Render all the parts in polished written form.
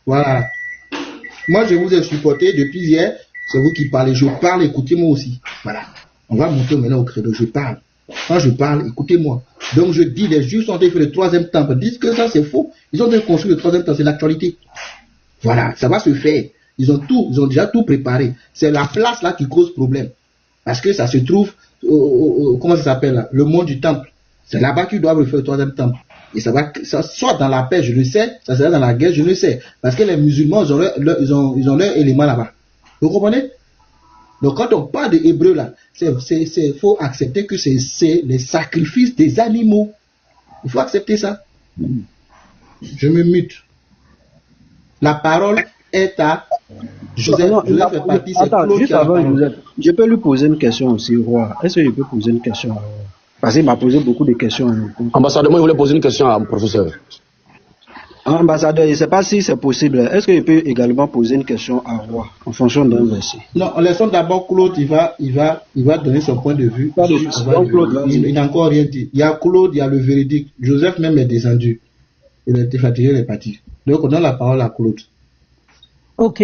Voilà. Moi, je vous ai supporté depuis hier. C'est vous qui parlez. Je parle, écoutez-moi aussi. Voilà. On va monter maintenant au credo. Je parle. Quand je parle, écoutez-moi. Donc, je dis, les Juifs sont en train de faire le troisième temple. Disent que ça, c'est faux. Ils ont déjà construit le troisième temple. C'est l'actualité. Voilà. Ça va se faire. Ils ont déjà tout préparé. C'est la place là qui cause problème. Parce que ça se trouve, comment ça s'appelle là? Le mont du temple. C'est là-bas qu'ils doivent refaire le troisième temple. Et ça va, soit dans la paix, je le sais, ça sera dans la guerre, je le sais. Parce que les musulmans, ils ont leur élément là-bas. Vous comprenez? Donc quand on parle de Hébreu là, faut accepter que c'est les sacrifices des animaux. Il faut accepter ça. Je me mute. La parole est à Joseph. Joseph fait partie, c'est Claude juste avant Joseph, je peux lui poser une question aussi, roi. Est-ce que je peux poser une question à roi? Parce qu'il m'a posé beaucoup de questions. Ambassadeur, moi je voulais poser une question à mon professeur. Ambassadeur, je ne sais pas si c'est possible. Est-ce que je peux également poser une question à roi en fonction d'un verset? Non, laissons d'abord Claude, il va donner son point de vue. Il n'a encore rien dit. Il y a Claude, il y a le véridique. Joseph même est descendu. Il a été fatigué, il est parti. Donc on donne la parole à Claude. Ok.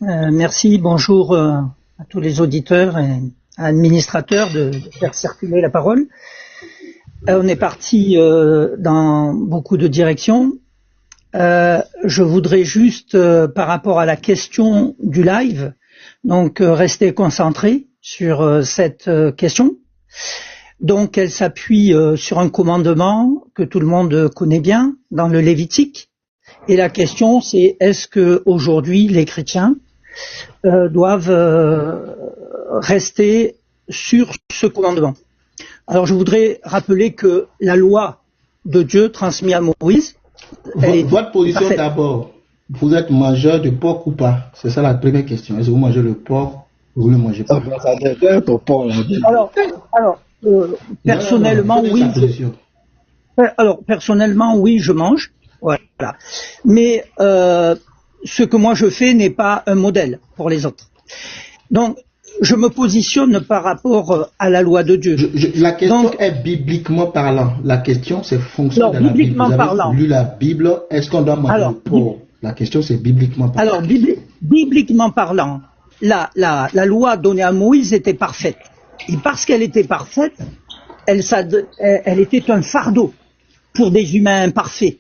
Merci, bonjour à tous les auditeurs et administrateurs de faire circuler la parole. On est parti dans beaucoup de directions. Je voudrais juste, par rapport à la question du live, donc rester concentré sur cette question. Donc elle s'appuie sur un commandement que tout le monde connaît bien dans le Lévitique. Et la question c'est, est-ce que aujourd'hui les chrétiens doivent rester sur ce commandement? Alors je voudrais rappeler que la loi de Dieu transmise à Moïse... Votre position d'abord, vous êtes mangeur de porc ou pas? C'est ça la première question. Est-ce que vous mangez le porc ou vous ne mangez pas? Alors, personnellement, oui. Alors, personnellement, oui, je mange. Voilà. Mais ce que moi je fais n'est pas un modèle pour les autres. Donc, je me positionne par rapport à la loi de Dieu. La question est bibliquement parlant. La question, c'est fonction de la Bible. Vous avez lu la Bible, est-ce qu'on doit manger le porc? La question, c'est bibliquement parlant. Alors, bibliquement parlant, la loi donnée à Moïse était parfaite. Et parce qu'elle était parfaite, elle était un fardeau pour des humains imparfaits.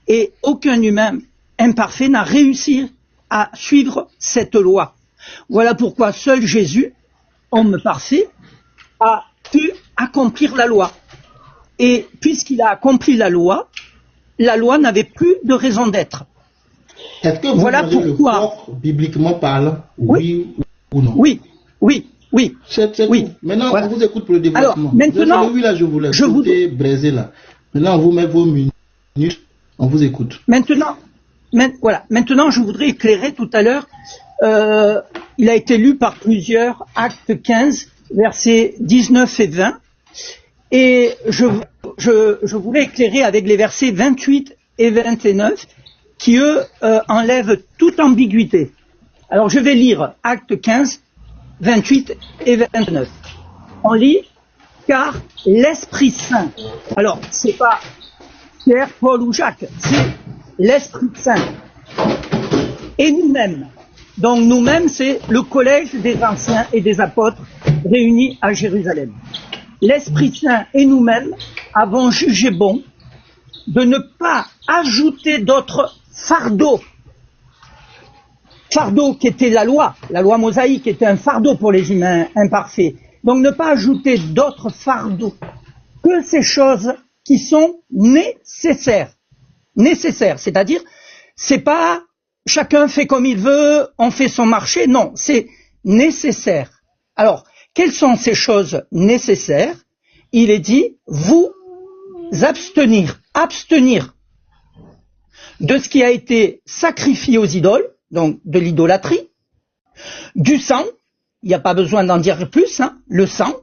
Et aucun humain imparfait n'a réussi à suivre cette loi. Voilà pourquoi seul Jésus, homme parfait, a pu accomplir la loi. Et puisqu'il a accompli la loi n'avait plus de raison d'être. Est-ce que vous voilà mangez pourquoi, le porc, bibliquement parlant, oui ou non? Oui. C'est oui. Tout. Maintenant, on vous écoute pour le développement. Alors, maintenant, oui, là, je voulais braiser là. Maintenant, on vous met vos minutes, on vous écoute. Maintenant, je voudrais éclairer tout à l'heure. Il a été lu par plusieurs, Actes 15, versets 19 et 20. Et je voulais éclairer avec les versets 28 et 29, qui eux enlèvent toute ambiguïté. Alors je vais lire Actes 15, 28 et 29. On lit, car l'Esprit Saint, alors c'est pas Pierre, Paul ou Jacques, c'est l'Esprit Saint. Et nous-mêmes, donc nous-mêmes c'est le collège des anciens et des apôtres réunis à Jérusalem. L'Esprit Saint et nous-mêmes avons jugé bon de ne pas ajouter d'autres fardeaux. Fardeau qui était la loi mosaïque était un fardeau pour les humains imparfaits. Donc ne pas ajouter d'autres fardeaux que ces choses qui sont nécessaires. Nécessaires, c'est-à-dire, c'est pas chacun fait comme il veut, on fait son marché, non, c'est nécessaire. Alors, quelles sont ces choses nécessaires? Il est dit, vous abstenir de ce qui a été sacrifié aux idoles, donc de l'idolâtrie, du sang, il n'y a pas besoin d'en dire plus, le sang,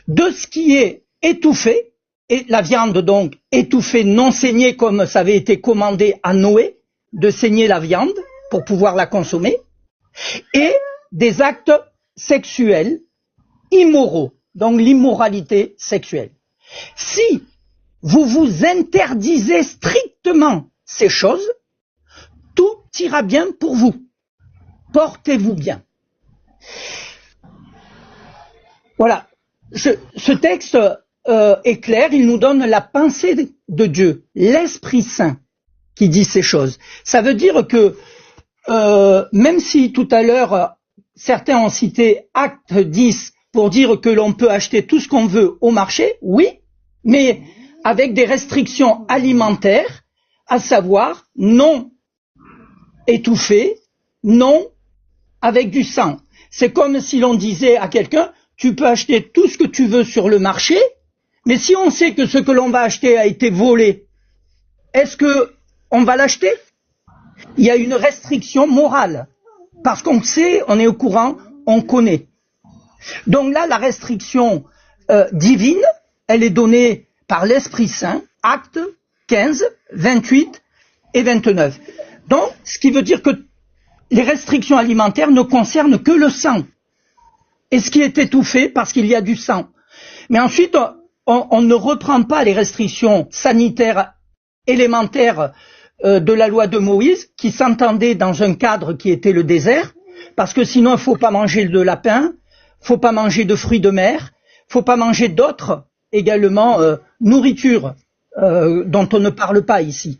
de ce qui est étouffé, et la viande donc étouffée, non saignée comme ça avait été commandé à Noé, de saigner la viande pour pouvoir la consommer, et des actes sexuels immoraux, donc l'immoralité sexuelle. Si vous vous interdisez strictement ces choses, ira bien pour vous. Portez-vous bien. Voilà. Ce texte est clair, il nous donne la pensée de Dieu, l'Esprit Saint qui dit ces choses. Ça veut dire que même si tout à l'heure certains ont cité Acte 10 pour dire que l'on peut acheter tout ce qu'on veut au marché, oui, mais avec des restrictions alimentaires, à savoir non étouffé, non avec du sang. C'est comme si l'on disait à quelqu'un, tu peux acheter tout ce que tu veux sur le marché, mais si on sait que ce que l'on va acheter a été volé, est-ce que on va l'acheter? Il y a une restriction morale, parce qu'on sait, on est au courant, on connaît. Donc là, la restriction divine, elle est donnée par l'Esprit Saint, Actes 15, 28 et 29. Donc, ce qui veut dire que les restrictions alimentaires ne concernent que le sang. Et ce qui est étouffé parce qu'il y a du sang. Mais ensuite, on ne reprend pas les restrictions sanitaires élémentaires de la loi de Moïse, qui s'entendaient dans un cadre qui était le désert, parce que sinon il ne faut pas manger de lapin, il ne faut pas manger de fruits de mer, il ne faut pas manger d'autres également nourriture dont on ne parle pas ici.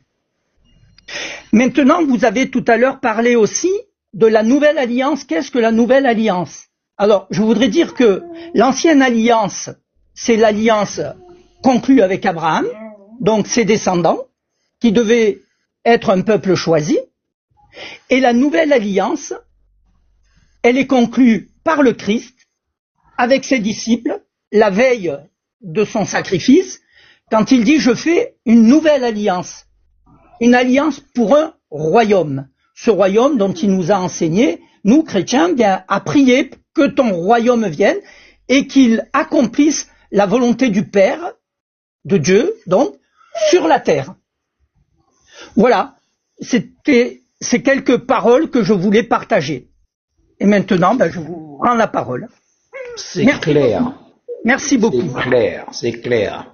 Maintenant, vous avez tout à l'heure parlé aussi de la nouvelle alliance. Qu'est-ce que la nouvelle alliance? Alors, je voudrais dire que l'ancienne alliance, c'est l'alliance conclue avec Abraham, donc ses descendants, qui devaient être un peuple choisi. Et la nouvelle alliance, elle est conclue par le Christ, avec ses disciples, la veille de son sacrifice, quand il dit « Je fais une nouvelle alliance ». Une alliance pour un royaume. Ce royaume dont il nous a enseigné, nous chrétiens, bien à prier que ton royaume vienne et qu'il accomplisse la volonté du Père, de Dieu, donc, sur la terre. Voilà, c'est quelques paroles que je voulais partager. Et maintenant, je vous rends la parole. C'est clair. Merci beaucoup. C'est clair.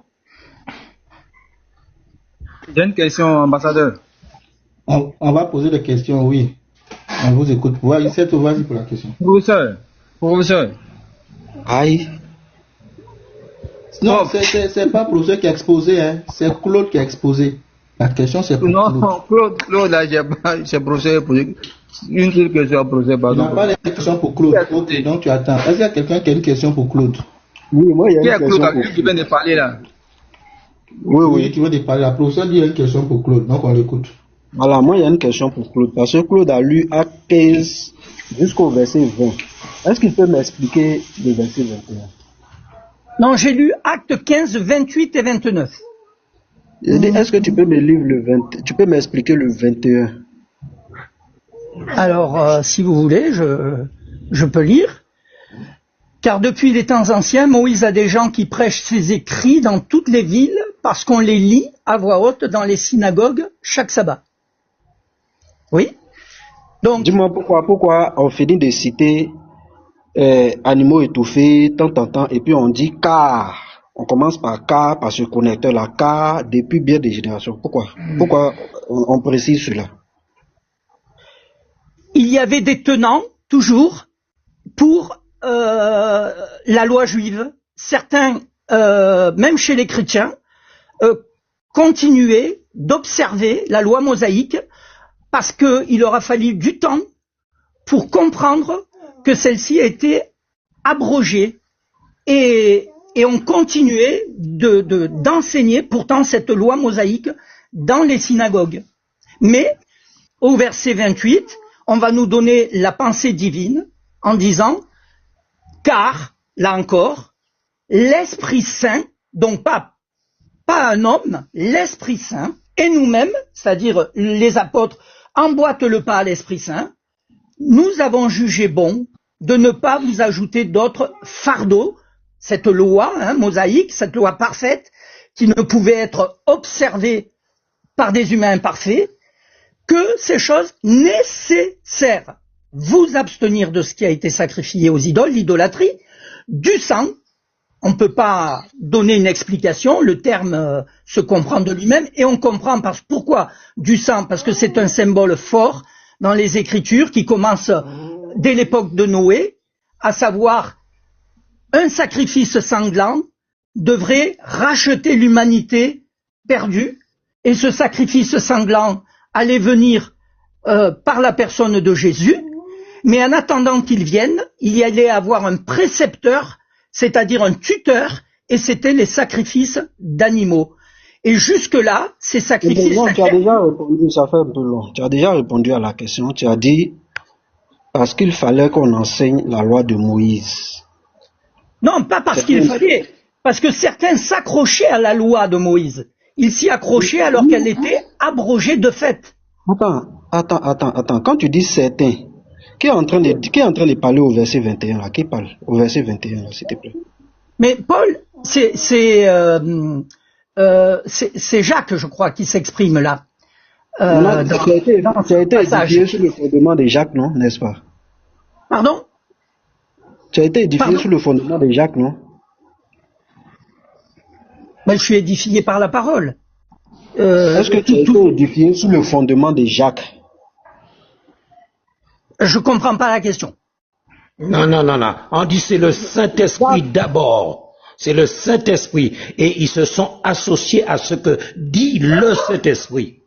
J'ai une question, ambassadeur. On va poser des questions, oui. On vous écoute. Vas-y pour la question. Professeur. Aïe. Non, c'est pas professeur qui a exposé, hein. C'est Claude qui a exposé. La question, c'est pour Claude, là, c'est professeur. Une seule question à professeur, pardon. Il n'y a pas de question pour Claude. Ok, donc tu attends. Est-ce qu'il y a quelqu'un qui a une question pour Claude? Oui, moi, il y a une question. Qui est Claude qui vient de parler là? Oui, tu veux parler. La professeure dit une question pour Claude, donc on l'écoute. Voilà, moi, il y a une question pour Claude. Parce que Claude a lu Acte 15 jusqu'au verset 20. Est-ce qu'il peut m'expliquer le verset 21? Non, j'ai lu Acte 15, 28 et 29. Est-ce que tu peux me lire tu peux m'expliquer le 21? Alors, si vous voulez, je peux lire. Car depuis les temps anciens, Moïse a des gens qui prêchent ses écrits dans toutes les villes parce qu'on les lit à voix haute dans les synagogues chaque sabbat. Oui? Donc, dis-moi pourquoi on finit de citer animaux étouffés, tant, et puis on dit car. On commence par car, par ce connecteur-là, car depuis bien des générations. Pourquoi on précise cela? Il y avait des tenants, toujours, pour la loi juive. Certains, même chez les chrétiens, continuaient d'observer la loi mosaïque parce qu'il leur a fallu du temps pour comprendre que celle-ci a été abrogée. Et on continuait d'enseigner pourtant cette loi mosaïque dans les synagogues. Mais au verset 28, on va nous donner la pensée divine en disant « Car, là encore, l'Esprit Saint, donc pas un homme, l'Esprit Saint, et nous-mêmes, c'est-à-dire les apôtres, emboîtent le pas à l'Esprit Saint, nous avons jugé bon de ne pas vous ajouter d'autres fardeaux, cette loi mosaïque, cette loi parfaite, qui ne pouvait être observée par des humains imparfaits, que ces choses nécessaires, vous abstenir de ce qui a été sacrifié aux idoles, l'idolâtrie, du sang. On ne peut pas donner une explication, le terme se comprend de lui-même, et on comprend pourquoi du sang, parce que c'est un symbole fort dans les Écritures qui commence dès l'époque de Noé, à savoir un sacrifice sanglant devrait racheter l'humanité perdue, et ce sacrifice sanglant allait venir par la personne de Jésus, mais en attendant qu'il vienne, il y allait avoir un précepteur, c'est-à-dire un tuteur, et c'était les sacrifices d'animaux. Et jusque-là, ces sacrifices... Non, tu as déjà répondu, ça fait un peu long. Tu as déjà répondu à la question, tu as dit parce qu'il fallait qu'on enseigne la loi de Moïse. Non, pas parce qu'il fallait, parce que certains s'accrochaient à la loi de Moïse. Ils s'y accrochaient alors qu'elle était abrogée de fait. Attends. Quand tu dis certains, qui est en train de parler au verset 21 là? Qui parle au verset 21 là, s'il te plaît? Mais Paul, c'est Jacques, je crois, qui s'exprime là. Tu as été édifié sur le fondement de Jacques, non? N'est-ce pas? Pardon? Tu as été édifié sur le fondement de Jacques, non? Mais je suis édifié par la parole. Est-ce que tu as été édifié sur le fondement de Jacques? Je comprends pas la question. Non. On dit c'est le Saint-Esprit d'abord. C'est le Saint-Esprit. Et ils se sont associés à ce que dit le Saint-Esprit.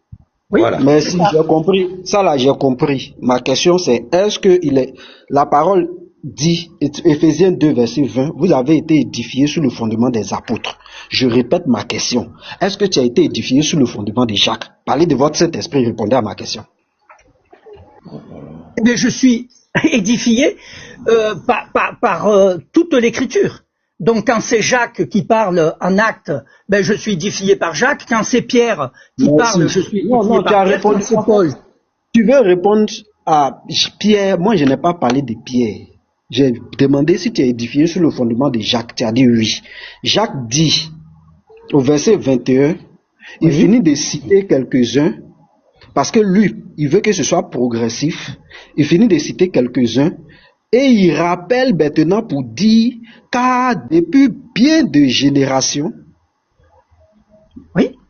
Oui. Voilà. Merci, j'ai compris. Ça là, j'ai compris. Ma question c'est, est-ce que la parole dit, Éphésiens 2, verset 20, vous avez été édifiés sur le fondement des apôtres. Je répète ma question. Est-ce que tu as été édifié sur le fondement de Jacques? Parlez de votre Saint-Esprit, répondez à ma question. Mais je suis édifié par toute l'Écriture. Donc quand c'est Jacques qui parle en acte, ben je suis édifié par Jacques. Quand c'est Pierre qui parle, je suis édifié par tu as Pierre. répondu C'est Paul. Tu veux répondre à Pierre? Moi, je n'ai pas parlé de Pierre. J'ai demandé si tu es édifié sur le fondement de Jacques. Tu as dit oui. Jacques dit, au verset 21, il finit de citer quelques-uns, parce que lui, il veut que ce soit progressif. Il finit de citer quelques-uns, et il rappelle maintenant pour dire, car depuis bien de générations,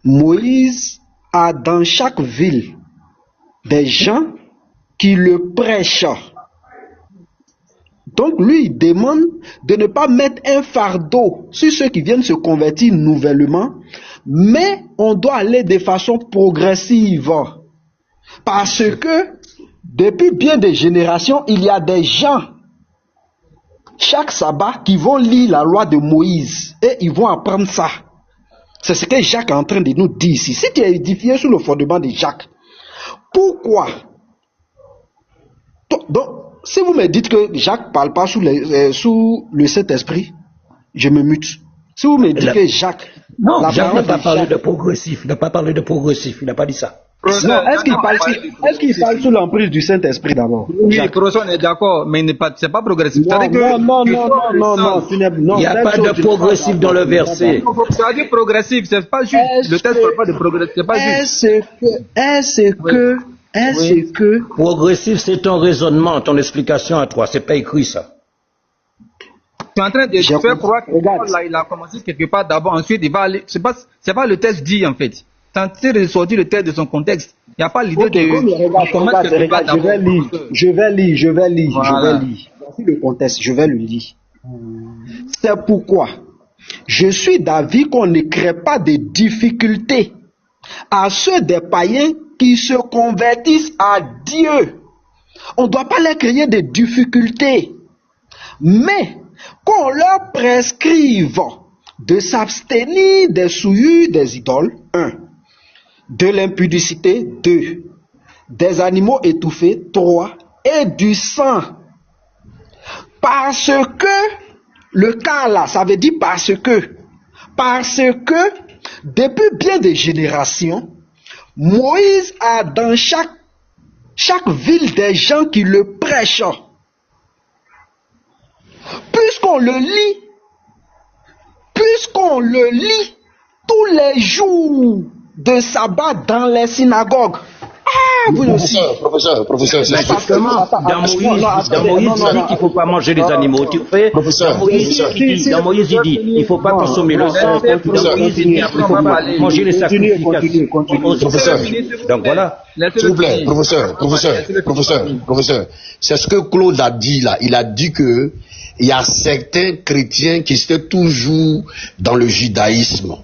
Moïse a dans chaque ville des gens qui le prêchent. Donc lui, il demande de ne pas mettre un fardeau sur ceux qui viennent se convertir nouvellement, mais on doit aller de façon progressive. Parce que depuis bien des générations, il y a des gens, chaque sabbat, qui vont lire la loi de Moïse et ils vont apprendre ça. C'est ce que Jacques est en train de nous dire ici. Si tu es édifié sur le fondement de Jacques, pourquoi? Donc, si vous me dites que Jacques ne parle pas sous le Saint-Esprit, je me mute. Si vous me dites que Jacques... Non, Jacques n'a pas parlé de progressif. Il n'a pas parlé de progressif. Il n'a pas dit ça. Non, est-ce qu'il parle sous l'emprise du Saint-Esprit d'abord? Oui, le professeur est d'accord, mais c'est pas progressif. Non, il n'y a pas de progressif dans le verset. Ça veut dire progressif, c'est pas juste. Le texte ne parle pas de progressif, c'est pas juste. Est-ce que... Progressif, c'est ton raisonnement, ton explication à toi. C'est pas écrit ça. Tu es en train de faire croire que là, il a commencé quelque part d'abord, ensuite il va aller. C'est pas le texte dit en fait. Tu es en train de sortir le texte de son contexte. Il n'y a pas l'idée Je vais lire. Voici le contexte, je vais le lire. C'est pourquoi je suis d'avis qu'on ne crée pas de difficultés à ceux des païens qui se convertissent à Dieu. On ne doit pas leur créer des difficultés, mais qu'on leur prescrive de s'abstenir des souillures des idoles, 1, de l'impudicité, 2, des animaux étouffés, 3, et du sang. Parce que, le cas là, ça veut dire parce que, depuis bien des générations, Moïse a dans chaque ville des gens qui le prêchent. Puisqu'on le lit tous les jours de sabbat dans les synagogues. vous aussi. Professeur, c'est justement, dans Moïse, il dit qu'il ne faut pas manger les animaux. Tu fais, dans Moïse, il dit, il ne faut pas consommer le sang. Dans Moïse, il dit, il ne faut pas manger les sacrifications. Professeur. Donc voilà. S'il vous plaît, professeur. C'est ce que Claude a dit là. Il a dit que il y a certains chrétiens qui étaient toujours dans le judaïsme.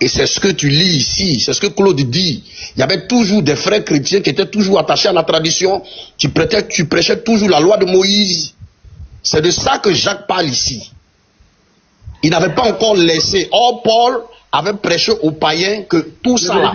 Et c'est ce que tu lis ici, c'est ce que Claude dit. Il y avait toujours des frères chrétiens qui étaient toujours attachés à la tradition, tu prêchais toujours la loi de Moïse. C'est de ça que Jacques parle ici. Il n'avait pas encore laissé. Or, Paul avait prêché aux païens que tout ça là...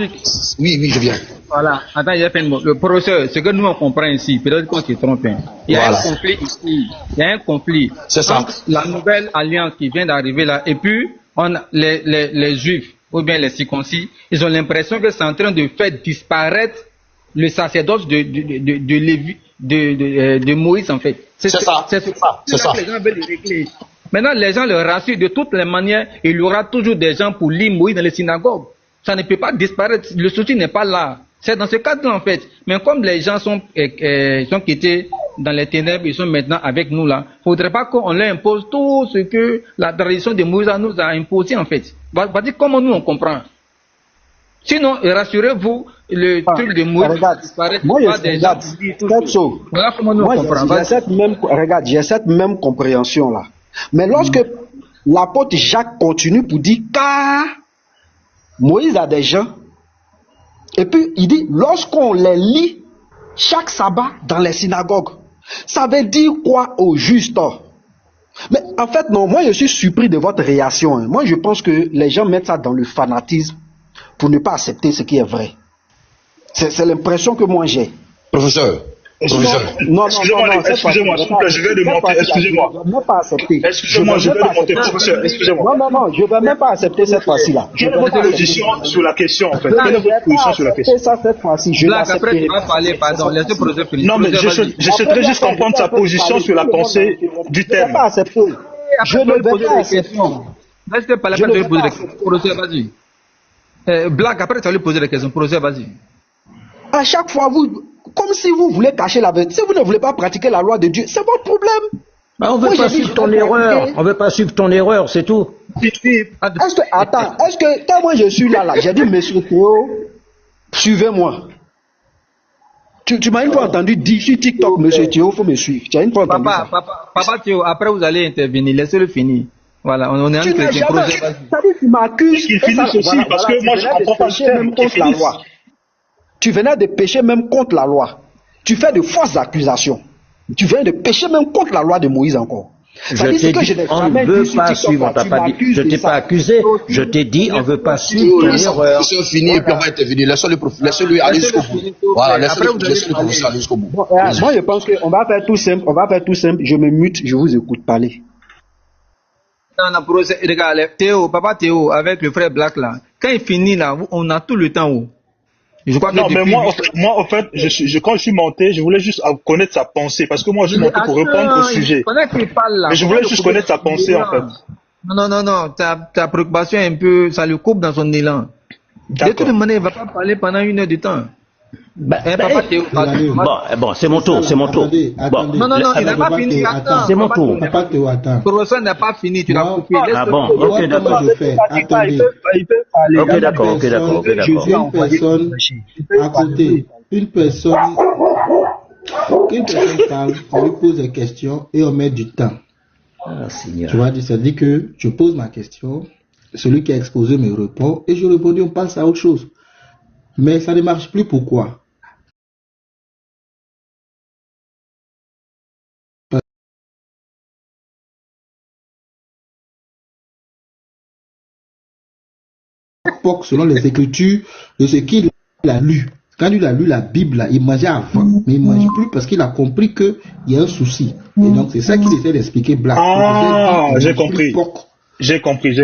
Oui, je viens. Voilà, attends, il y a fait le professeur, ce que nous on comprend ici, peut-être qu'on se trompe. Il y a un conflit ici, il y a un conflit. C'est ça. La nouvelle alliance qui vient d'arriver là, et puis on a les juifs, ou bien les circoncis, ils ont l'impression que c'est en train de faire disparaître le sacerdoce de Moïse en fait. C'est ça. C'est ça que les gens veulent régler. Maintenant, les gens le rassurent de toutes les manières, il y aura toujours des gens pour lire Moïse dans les synagogues. Ça ne peut pas disparaître, le souci n'est pas là. C'est dans ce cadre-là en fait. Mais comme les gens sont quittés dans les ténèbres, ils sont maintenant avec nous là, il ne faudrait pas qu'on leur impose tout ce que la tradition de Moïse nous a imposé en fait. Va dire comment nous on comprend. Sinon, rassurez-vous, le truc de Moïse disparaît. Moi, regarde, voilà comment nous on comprend. J'ai cette même compréhension là. Mais lorsque l'apôtre Jacques continue pour dire car Moïse a des gens, et puis il dit lorsqu'on les lit chaque sabbat dans les synagogues, ça veut dire quoi au juste? Mais en fait non, moi je suis surpris de votre réaction. Moi je pense que les gens mettent ça dans le fanatisme pour ne pas accepter ce qui est vrai. C'est l'impression que moi j'ai. Professeur. Excusez-moi, s'il vous plaît, je vais demander, excusez-moi. Je ne vais pas accepter. Excusez-moi, je vais demander, professeur, excusez-moi. Non, je ne vais même pas accepter cette fois-ci-là. Quelle est votre position sur la question, en fait? Quelle est votre position sur la question? Ça, cette fois-ci, je l'accepterai. Non, mais je souhaiterais juste comprendre sa position sur la pensée du thème. Je ne vais pas accepter. Je ne vais pas accepter. Restez pas la peine de lui poser des questions. Professeur, vas-y. Black, après, tu vas lui poser des questions. Professeur, vas-y. À chaque fois, comme si vous voulez cacher la vérité. Si vous ne voulez pas pratiquer la loi de Dieu, c'est votre problème. On ne veut pas suivre ton erreur. On ne veut pas suivre ton erreur, c'est tout. Est-ce que quand moi je suis là, j'ai dit, monsieur Théo, suivez-moi. Tu m'as une fois entendu dire sur TikTok, monsieur Théo, il faut me suivre. Tu as une fois entendu ça. Papa Théo, après vous allez intervenir. Laissez-le finir. Voilà, on est un chrétien. Tu m'accuses. Qu'il finisse aussi, parce que moi je ne comprends pas ce thème qui finisse. Tu venais de pécher même contre la loi. Tu fais de fausses accusations. Tu viens de pécher même contre la loi de Moïse encore. Je t'ai dit, on ne veut pas suivre, je t'ai pas accusé, je t'ai dit, on ne veut pas suivre ton erreur. C'est fini, et puis on va intervenir. Laissez-le aller jusqu'au bout. Voilà, laissez-le professeur aller jusqu'au bout. Moi, je pense qu'on va faire tout simple, je me mute, je vous écoute parler. Non, regarde, Théo, papa Théo, avec le frère Black là, quand il finit là, on a tout le temps où. Je crois non, mais moi, en fait, quand je suis monté, je voulais juste connaître sa pensée, parce que moi, je suis monté pour répondre au sujet. Mais je voulais juste connaître sa pensée, en fait. Non, ta préoccupation est un peu, ça le coupe dans son élan. De toute manière, il ne va pas parler pendant 1 heure de temps. Papa Théo, bon, c'est mon tour. Non, il n'a pas fini. Attends, c'est mon tour. Papa Théo, attends. Le professeur n'a pas fini, tu l'as coupé. Ah bon, ok, d'accord. Ok, d'accord. Je suis une personne à côté. Une personne parle, on lui pose des questions et on met du temps. Tu vois, ça dit que je pose ma question, celui qui a exposé me répond et je réponds, on passe à autre chose. Mais ça ne marche plus, pourquoi? Selon les Écritures, de ce qu'il a lu. Quand il a lu la Bible, là, il mangeait avant, mais il ne mange plus parce qu'il a compris qu'il y a un souci. Et donc, c'est ça qu'il essaie d'expliquer Black. Ah, j'ai compris. J'ai compris.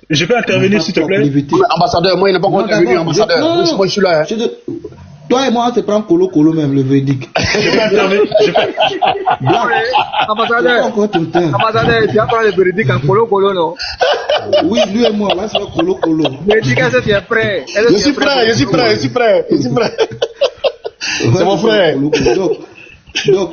Je peux intervenir, s'il te plaît? Ambassadeur, moi, il n'a pas encore intervenu, ambassadeur. Moi, je suis là. Toi et moi, on se prend colo même, le verdict. Je peux intervenir. Ambassadeur, tu vas prendre le verdict en colo, non? Oui, lui et moi, on va se faire colo. Mais dis que tu es prêt. Je suis prêt. C'est mon frère. Donc,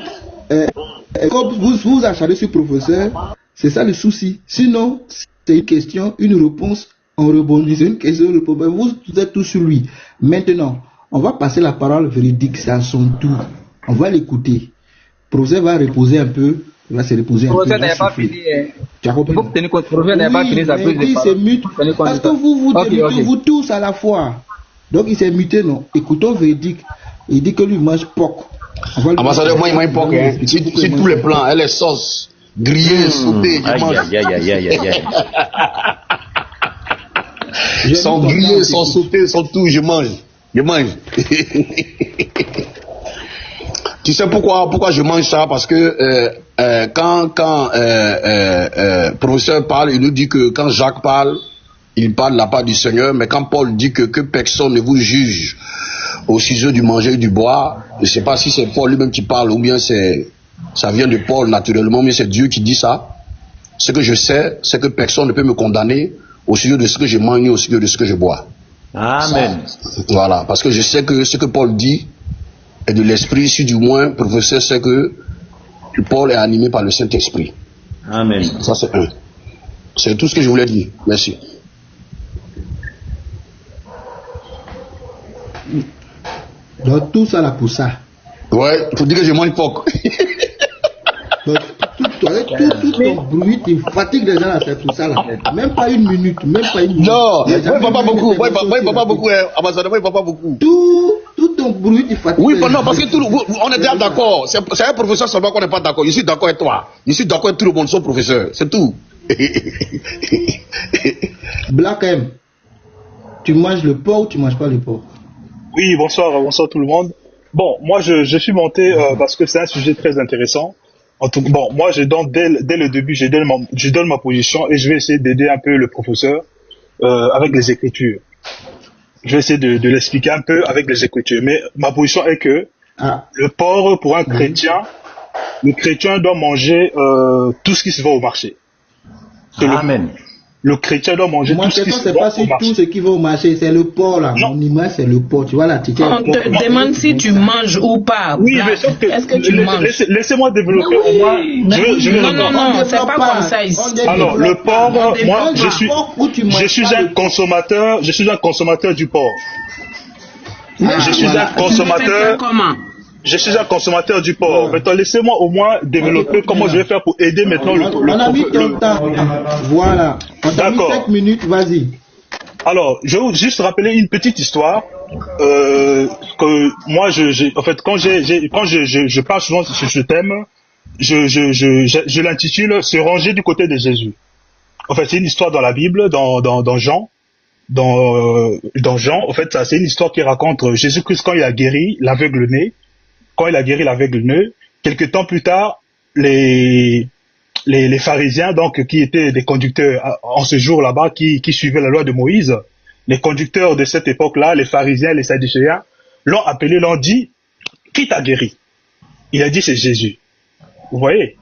comme vous acharnez sur professeur, c'est ça le souci. Sinon, c'est une question, une réponse, on rebondit. C'est une question, le problème. Vous êtes tous sur lui. Maintenant, on va passer la parole véridique, c'est à son tour. On va l'écouter. Le professeur va reposer un peu. Il va se reposer un peu. Le professeur n'a pas fini. Tu as compris? Il faut tenir compte. Le professeur n'a pas fini sa prise de parole. Parce que vous débutez vous tous à la fois. Donc il s'est muté, non. Écoutons véridique. Il dit que lui mange porc. Ambassadeur, moi il mange porc. Sur tous les plans, elle est sauce, grillée, sautée. Ils sont grillés, ils sont sautés, ils sont tout, je mange. Tu sais pourquoi je mange ça? Parce que quand professeur parle, il nous dit que quand Jacques parle, il parle de la part du Seigneur, mais quand Paul dit que personne ne vous juge au sujet du manger et du boire, je ne sais pas si c'est Paul lui-même qui parle ou bien ça vient de Paul naturellement, mais c'est Dieu qui dit ça. Ce que je sais, c'est que personne ne peut me condamner au sujet de ce que je mange ni au sujet de ce que je bois. Amen. Ça, voilà, parce que je sais que ce que Paul dit est de l'esprit, si du moins le professeur sait que Paul est animé par le Saint-Esprit. Amen. Ça c'est un. C'est tout ce que je voulais dire. Merci. Donc tout ça là pour ça. Ouais, il faut dire que je mange porc. Donc tout ton bruit, tu fatigues les gens là, c'est pour ça là. Même pas une minute. Non, moi il ne parle pas beaucoup. Moi il parle pas beaucoup, ambassadeur, moi il parle pas beaucoup. Tout ton bruit, tu fatigues. Oui, non, parce que on est déjà d'accord. C'est un professeur seulement qu'on n'est pas d'accord. Je suis d'accord avec toi. Je suis d'accord avec tout le monde, son professeur. C'est tout. Black M, tu manges le porc ou tu manges pas le porc? Oui, bonsoir tout le monde. Bon, moi je suis monté parce que c'est un sujet très intéressant. Bon, moi dès le début, je donne ma position et je vais essayer d'aider un peu le professeur avec les Écritures. Je vais essayer de l'expliquer un peu avec les Écritures. Mais ma position est que le porc, pour un chrétien, le chrétien doit manger tout ce qui se vend au marché. Amen. Le chrétien doit manger tout ce qui se vend au marché. C'est pas tout ce qui va au marché, c'est le porc là. Mon image c'est le porc. Tu vois là, on te demande si tu manges ou pas. Oui, mais sauf que est-ce que tu manges? Laissez-moi développer au moins. Non, c'est pas comme ça ici. Alors le porc, moi je suis un consommateur du porc. Je suis un consommateur. Je suis un consommateur du porc. Maintenant, laissez-moi au moins développer comment je vais faire pour aider maintenant On a mis ton temps. Voilà. On a mis 5 minutes, vas-y. Alors, je vais juste rappeler une petite histoire que moi, en fait, quand je parle souvent sur ce thème, je l'intitule Se ranger du côté de Jésus. En fait, c'est une histoire dans la Bible, dans Jean. Dans Jean, en fait, c'est une histoire qui raconte Jésus-Christ quand il a guéri l'aveugle-né. Quand il a guéri l'aveugle-né, quelque temps plus tard, les pharisiens, donc, qui étaient des conducteurs en ce jour là-bas, qui suivaient la loi de Moïse, les conducteurs de cette époque-là, les pharisiens, les sadducéens, l'ont appelé, l'ont dit, qui t'a guéri? Il a dit, c'est Jésus. Vous voyez?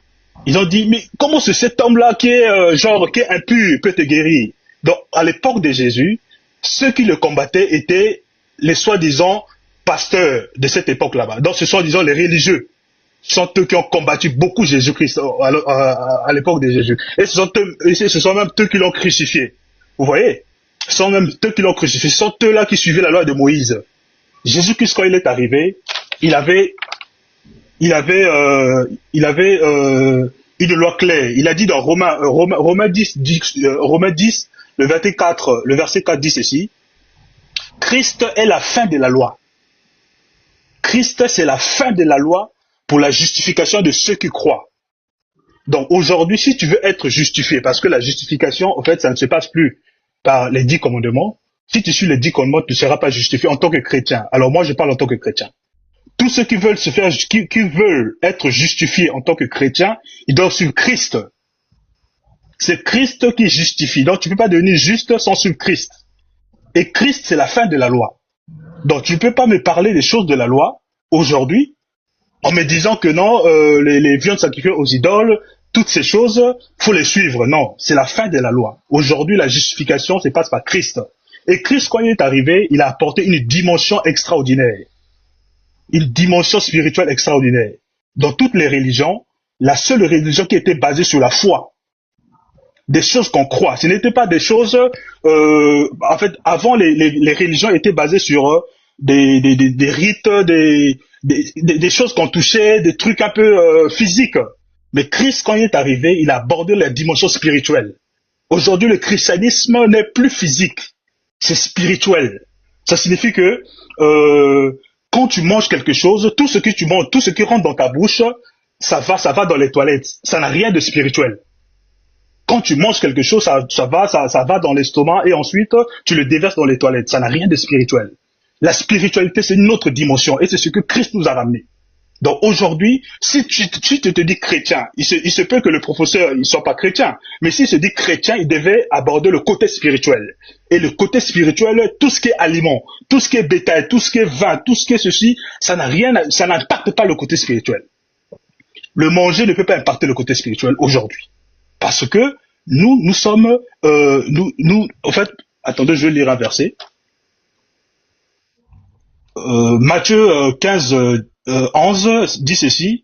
Ils ont dit, mais comment cet homme-là qui est qui est impur peut te guérir? Donc, à l'époque de Jésus, ceux qui le combattaient étaient les soi-disant pasteurs de cette époque là-bas. Donc, ce sont, disons, les religieux. Ce sont eux qui ont combattu beaucoup Jésus-Christ à l'époque de Jésus. Et ce sont même eux qui l'ont crucifié. Vous voyez? Ce sont même eux qui l'ont crucifié. Ce sont eux-là qui suivaient la loi de Moïse. Jésus-Christ, quand il est arrivé, il avait une loi claire. Il a dit dans Romains 10, le verset 4 dit ceci. Christ est la fin de la loi. Christ, c'est la fin de la loi pour la justification de ceux qui croient. Donc aujourd'hui, si tu veux être justifié, parce que la justification, en fait, ça ne se passe plus par les 10 commandements. Si tu suis les 10 commandements, tu ne seras pas justifié en tant que chrétien. Alors moi, je parle en tant que chrétien. Tous ceux qui veulent qui veulent être justifiés en tant que chrétien, ils doivent suivre Christ. C'est Christ qui justifie. Donc tu ne peux pas devenir juste sans suivre Christ. Et Christ, c'est la fin de la loi. Donc tu ne peux pas me parler des choses de la loi aujourd'hui en me disant que non, les viandes sacrifiées aux idoles, toutes ces choses, faut les suivre. Non, c'est la fin de la loi. Aujourd'hui, la justification se passe par Christ. Et Christ, quand il est arrivé, il a apporté une dimension extraordinaire. une dimension spirituelle extraordinaire. Dans toutes les religions, la seule religion qui était basée sur la foi, des choses qu'on croit, ce n'était pas des choses... en fait, avant, les religions étaient basées sur des rites, des choses qu'on touchait, des trucs un peu physiques. Mais Christ, quand il est arrivé, il a abordé la dimension spirituelle. Aujourd'hui, le christianisme n'est plus physique, c'est spirituel. Ça signifie que quand tu manges quelque chose, tout ce que tu manges, tout ce qui rentre dans ta bouche, ça va dans les toilettes. Ça n'a rien de spirituel. Quand tu manges quelque chose, ça va dans l'estomac et ensuite tu le déverses dans les toilettes. Ça n'a rien de spirituel. La spiritualité, c'est une autre dimension et c'est ce que Christ nous a ramené. Donc aujourd'hui, si tu te dis chrétien, il se peut que le professeur ne soit pas chrétien, mais s'il se dit chrétien, il devait aborder le côté spirituel. Et le côté spirituel, tout ce qui est aliment, tout ce qui est bétail, tout ce qui est vin, tout ce qui est ceci, ça n'impacte pas le côté spirituel. Le manger ne peut pas impacter le côté spirituel aujourd'hui. Parce que nous sommes, en fait, attendez, je vais lire un verset. Matthieu 15, 11 dit ceci.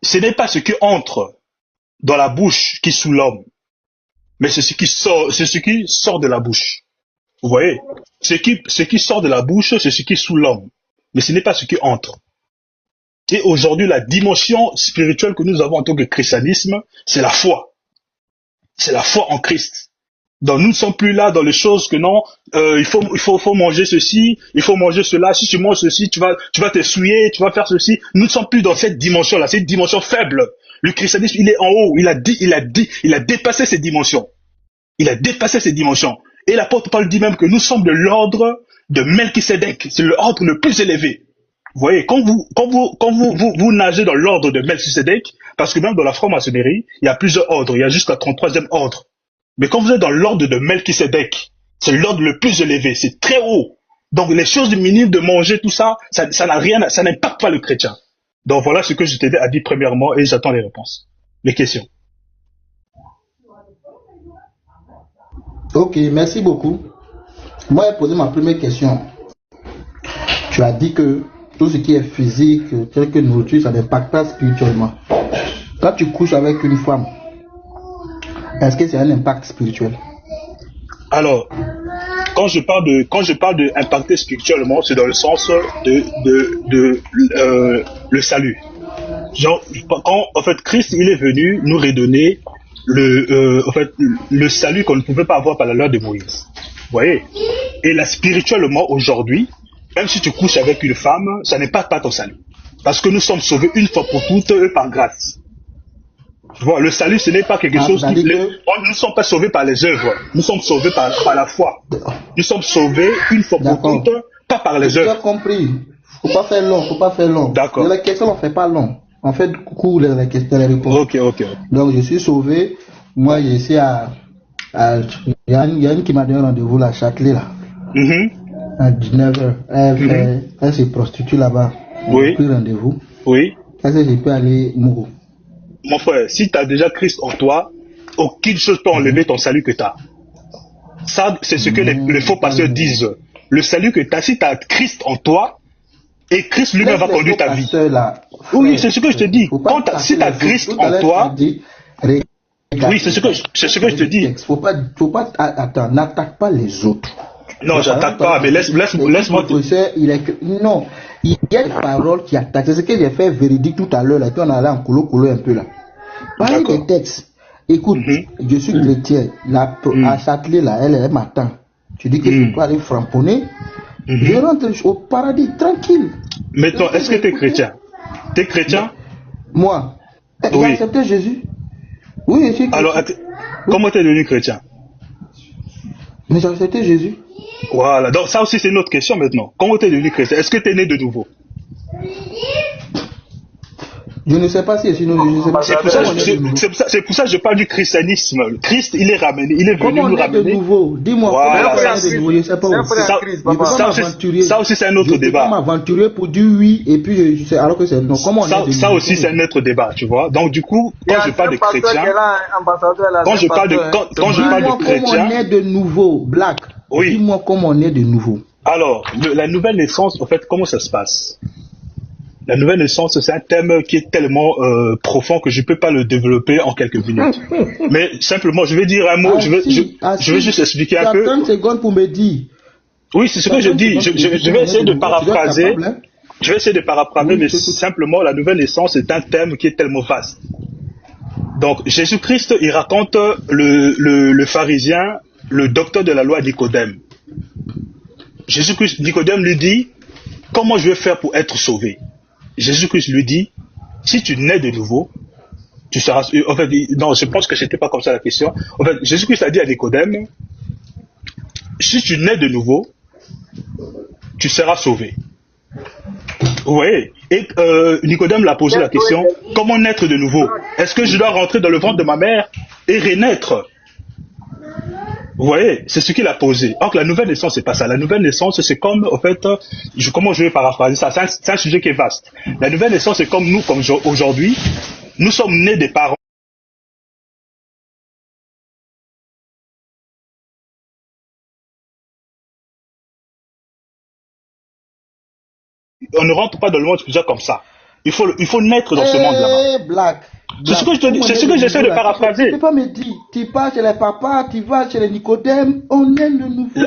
Ce n'est pas ce qui entre dans la bouche qui souille l'homme, mais c'est ce qui sort de la bouche. Vous voyez? Ce qui sort de la bouche, c'est ce qui souille l'homme, mais ce n'est pas ce qui entre. Et aujourd'hui, la dimension spirituelle que nous avons en tant que christianisme, c'est la foi. C'est la foi en Christ. Donc nous ne sommes plus là dans les choses que non, il faut manger ceci, il faut manger cela. Si tu manges ceci, tu vas te souiller, tu vas faire ceci. Nous ne sommes plus dans cette dimension-là, cette dimension faible. Le christianisme, il est en haut. Il a dépassé ces dimensions. Il a dépassé ces dimensions. Et l'apôtre Paul dit même que nous sommes de l'ordre de Melchisédek. C'est l'ordre le plus élevé. Vous voyez, quand vous nagez dans l'ordre de Melchisédek, parce que même dans la franc-maçonnerie, il y a plusieurs ordres, il y a jusqu'à 33e ordre. Mais quand vous êtes dans l'ordre de Melchisédek, c'est l'ordre le plus élevé, c'est très haut. Donc les choses minimes de manger, tout ça, ça n'impacte pas le chrétien. Donc voilà ce que je t'ai dit premièrement et j'attends les réponses, les questions. Ok, merci beaucoup. Moi, j'ai posé ma première question. Tu as dit que tout ce qui est physique, tel que nourriture, ça n'impacte pas spirituellement. Quand tu couches avec une femme, est-ce que c'est un impact spirituel? Alors, quand je parle de impacter spirituellement, c'est dans le sens de le salut. Genre, en fait, Christ, il est venu nous redonner le salut qu'on ne pouvait pas avoir par la loi de Moïse. Vous voyez? Et là, spirituellement, aujourd'hui, même si tu couches avec une femme, ça n'impacte pas ton salut. Parce que nous sommes sauvés une fois pour toutes par grâce. Tu vois, le salut, ce n'est pas quelque chose qui... Nous ne sommes pas sauvés par les œuvres. Nous sommes sauvés par la foi. Nous sommes sauvés une fois pour toutes, pas par les œuvres. J'ai compris. Faut pas faire long. D'accord. Les questions, on fait pas long. On fait court les questions, les réponses. Ok. Donc, je suis sauvé. Moi, je suis il y a une qui m'a donné rendez-vous là, à Châtelet, là. À 19h. Elle se prostitue là-bas. Oui. Pris rendez-vous. Oui. Est-ce que je peux aller Mouro? Mon frère, si tu as déjà Christ en toi, aucune chose peut enlever ton salut que tu as. Ça, c'est ce que les faux pasteurs disent. Le salut que tu as, si tu as Christ en toi, et Christ lui-même va conduire ta vie. Oui, c'est ce que je te dis. Si tu as Christ en toi, oui, c'est ce que je te dis. Faut pas, attends, n'attaque pas les autres. Non, j'attaque pas, mais laisse-moi te... Non, il y a des paroles qui attaquent. C'est ce que j'ai fait véridique tout à l'heure, là, puis on allait en colo un peu là. Parlez des textes. Écoute, je suis chrétien. À Châtelet, là, elle m'attend. Tu dis que je peux aller framponner. Je rentre au paradis, tranquille. Maintenant, est-ce que tu es chrétien? Tu es chrétien? Moi, j'ai accepté Jésus. Oui, je suis chrétien. Alors, comment tu es devenu chrétien? Mais j'ai accepté Jésus. Voilà, donc ça aussi c'est une autre question maintenant. Comment tu es devenu chrétien? Est-ce que tu es né de nouveau? Je ne sais pas si c'est C'est pour ça que je parle du christianisme. Le Christ, il est ramené, il est venu nous ramener. Dis-moi voilà. Comment on est de nouveau. Je sais pas. Ça aussi c'est un autre débat. Je peux m'aventurer pour dire oui et puis alors que c'est non. Comment on est de nouveau? Ça aussi c'est un autre débat, tu vois. Donc du coup, quand je parle de chrétien, quand je parle de chrétien, comment on est de nouveau, Black. Oui. Dis-moi comment on est de nouveau. Alors, la nouvelle naissance, en fait, comment ça se passe? La nouvelle naissance, c'est un thème qui est tellement profond que je ne peux pas le développer en quelques minutes. Mais simplement, je vais dire un mot, je vais juste expliquer un peu. 30 secondes pour me dire. Oui, c'est ce que je dis. Je vais essayer de paraphraser. Je vais essayer de paraphraser, mais simplement, la nouvelle naissance est un thème qui est tellement vaste. Donc, Jésus-Christ, il raconte le pharisien, le docteur de la loi Nicodème. Jésus-Christ, Nicodème lui dit, comment je vais faire pour être sauvé? Jésus-Christ lui dit, si tu nais de nouveau, tu seras... En fait, non, je pense que c'était pas comme ça la question. En fait, Jésus-Christ a dit à Nicodème, si tu nais de nouveau, tu seras sauvé. Vous voyez? Et Nicodème l'a posé la question, comment naître de nouveau? Est-ce que je dois rentrer dans le ventre de ma mère et renaître? Vous voyez, c'est ce qu'il a posé. Or, la nouvelle naissance, c'est pas ça. La nouvelle naissance, c'est comme, en fait, comment je vais paraphraser ça? C'est un sujet qui est vaste. La nouvelle naissance, c'est comme nous, comme aujourd'hui, nous sommes nés des parents. On ne rentre pas dans le monde spirituel comme ça. Il faut naître dans ce monde là-bas. Black. C'est ce que je te dis, c'est ce que j'essaie de paraphraser. Tu peux pas me dire, tu pars chez les papas, tu vas chez les Nicodème, on est le nouveau.